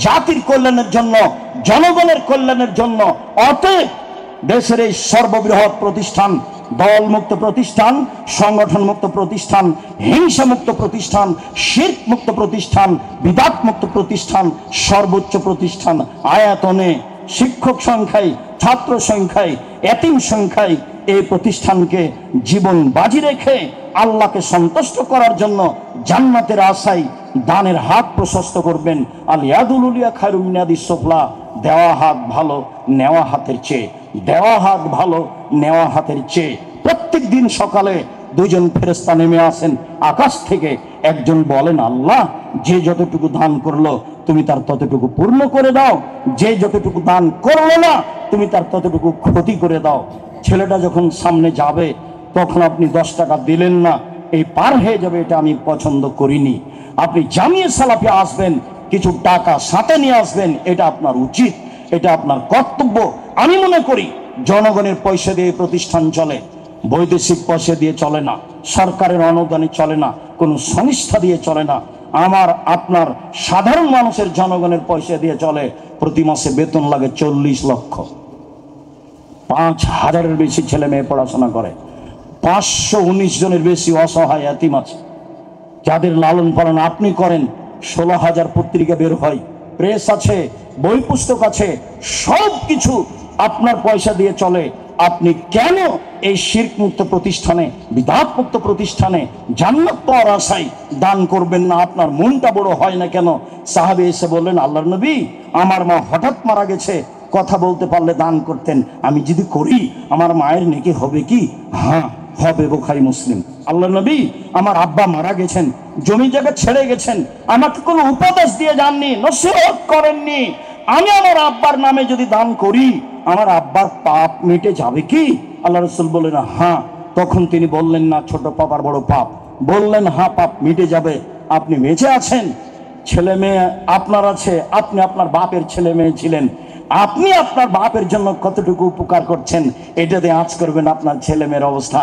জাতির কল্যাণের জন্য, জনগণের কল্যাণের জন্য। অতএব দেশের এই সর্ববৃহৎ প্রতিষ্ঠান, দল মুক্ত প্রতিষ্ঠান, সংগঠন মুক্ত প্রতিষ্ঠান, হিংসা মুক্ত প্রতিষ্ঠান, শিরক মুক্ত প্রতিষ্ঠান, বিদাত মুক্ত প্রতিষ্ঠান, সর্বোচ্চ প্রতিষ্ঠান আয়তনে, শিক্ষক সংখ্যায়, ছাত্র সংখ্যায়, এতিম সংখ্যায়, এই প্রতিষ্ঠানকে জীবন বাজি রেখে আল্লাহকে সন্তুষ্ট করার জন্য জান্নাতের আশায় দানের হাত প্রশস্ত করবেন। আল ইয়াদুল উলিয়া খায়রুম মিন ইয়াদিস সুফলা, দেওয়া হাত ভালো নেওয়া হাতের চেয়ে, দেওয়া হাত ভালো নেওয়া হাতের চেয়ে। প্রত্যেক দিন সকালে দুজন ফেরেশতা নেমে আসেন আকাশ থেকে, একজন বলেন, আল্লাহ, যে যতটুকু দান করলো তুমি তার ততটুকু পূর্ণ করে দাও, যে যতটুকু দান করলো না তুমি তার ততটুকু ক্ষতি করে দাও। ছেলেটা যখন সামনে যাবে তখন আপনি 10 টাকা দিলেন না, এই পার হয়ে যাবে, এটা আমি পছন্দ করিনি। আপনি জামিয়া সালাফে আসবেন, কিছু টাকা সাথে নিয়ে আসবেন, এটা আপনার উচিত, এটা আপনার কর্তব্য। আমি মনে করি জনগণের পয়সা দিয়ে প্রতিষ্ঠান চলে, বৈদেশিক পয়সা দিয়ে চলে না, সরকারের অনুদানে চলে না, কোনো সংস্থা দিয়ে চলে না। আমার আপনার সাধারণ মানুষের জনগণের পয়সা দিয়ে চলে। প্রতি মাসে বেতন লাগে 40 লক্ষ। 5,000-এর বেশি ছেলে মেয়ে পড়াশোনা করে, 519 জনের বেশি অসহায় এতিম আছে যাদের লালন পালন আপনি করেন। 16,000 পত্রিকা বের হয়, প্রেস আছে, বই পুস্তক আছে, সব কিছু আপনার পয়সা দিয়ে চলে। আপনি কেন এই শিরক মুক্ত প্রতিষ্ঠানে, বিদআত মুক্ত প্রতিষ্ঠানে জান্নাত পাওয়ার আশায় দান করবেন না? আপনার মনটা বড় হয় না কেন? সাহাবী এসে বললেন, আল্লাহর নবী, আমার মা হঠাৎ মারা গেছে, কথা বলতে পারলে দান করতেন, আমি যদি করি আমার মায়ের নেকি হবে কি? হ্যাঁ হবে, বুখারী মুসলিম। আল্লাহর নবী, আমার আব্বা মারা গেছেন, জমি জায়গা ছেড়ে গেছেন, আমাকে কোনো উপদেশ দিয়ে যাননি, নসিহত করেননি, আমি আমার আব্বার নামে যদি দান করি আমার আব্বার পাপ মিটে যাবে কি? আল্লাহ রাসূল বললেন হ্যাঁ। তখন তিনি বললেন না ছোট পাপ আর বড় পাপ, বললেন হ্যাঁ পাপ মিটে যাবে। আপনি বেঁচে আছেন, ছেলে মেয়ে আপনার আছে, আপনি আপনার বাপের ছেলে মেয়ে ছিলেন, আপনি আপনার বাপের জন্য কতটুকু উপকার করছেন এটা দিয়ে আঁচ করবেন আপনার ছেলে মেয়ের অবস্থা।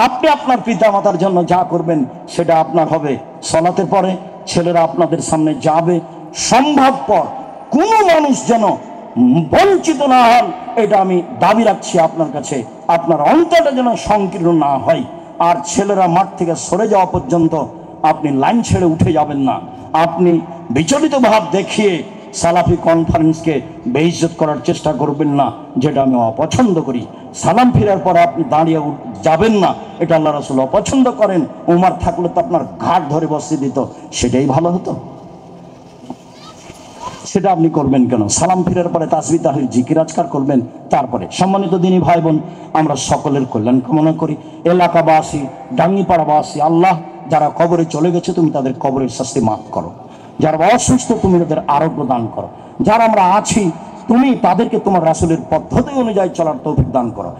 আপনি আপনার পিতা মাতার জন্য যা করবেন সেটা আপনার হবে। সালাতের পরে ছেলেরা আপনাদের সামনে যাবে, সম্ভবপর কোনো মানুষ যেন বঞ্চিত না হন, এটা আমি দাবি রাখছি আপনার কাছে। আপনার অন্তরটা যেন সংকীর্ণ না হয়। আর ছেলেরা মাঠ থেকে সরে যাওয়া পর্যন্ত আপনি লাইন ছেড়ে উঠে যাবেন না। আপনি বিচলিত ভাব দেখিয়ে সালাফি কনফারেন্সকে বেইজ্জত করার চেষ্টা করবেন না, যেটা আমি অপছন্দ করি। সালাম ফেরার পরে আপনি দাঁড়িয়ে যাবেন না, এটা আল্লাহ রাসূল অপছন্দ করেন। উমর থাকলে তো আপনার ঘাট ধরে বসিয়ে দিত, সেটাই ভালো হতো। সেটা আপনি করবেন কেন? সালাম ফিরার পরে তাসবিহ তাহলিল জিকির আজকার করবেন। তারপরে সম্মানিত দিনী ভাই বোন, আমরা সকলের কল্যাণ কামনা করি। এলাকাবাসী, ডাঙ্গিপাড়াবাসী, আল্লাহ যারা কবরে চলে গেছে তুমি তাদের কবরের শাস্তি মাফ করো, যারা অসুস্থ তুমি তাদের আরোগ্য দান করো, যারা আমরা আছি তুমি তাদেরকে তোমার রাসূলের পদ্ধতি অনুযায়ী চলার তৌফিক দান করো।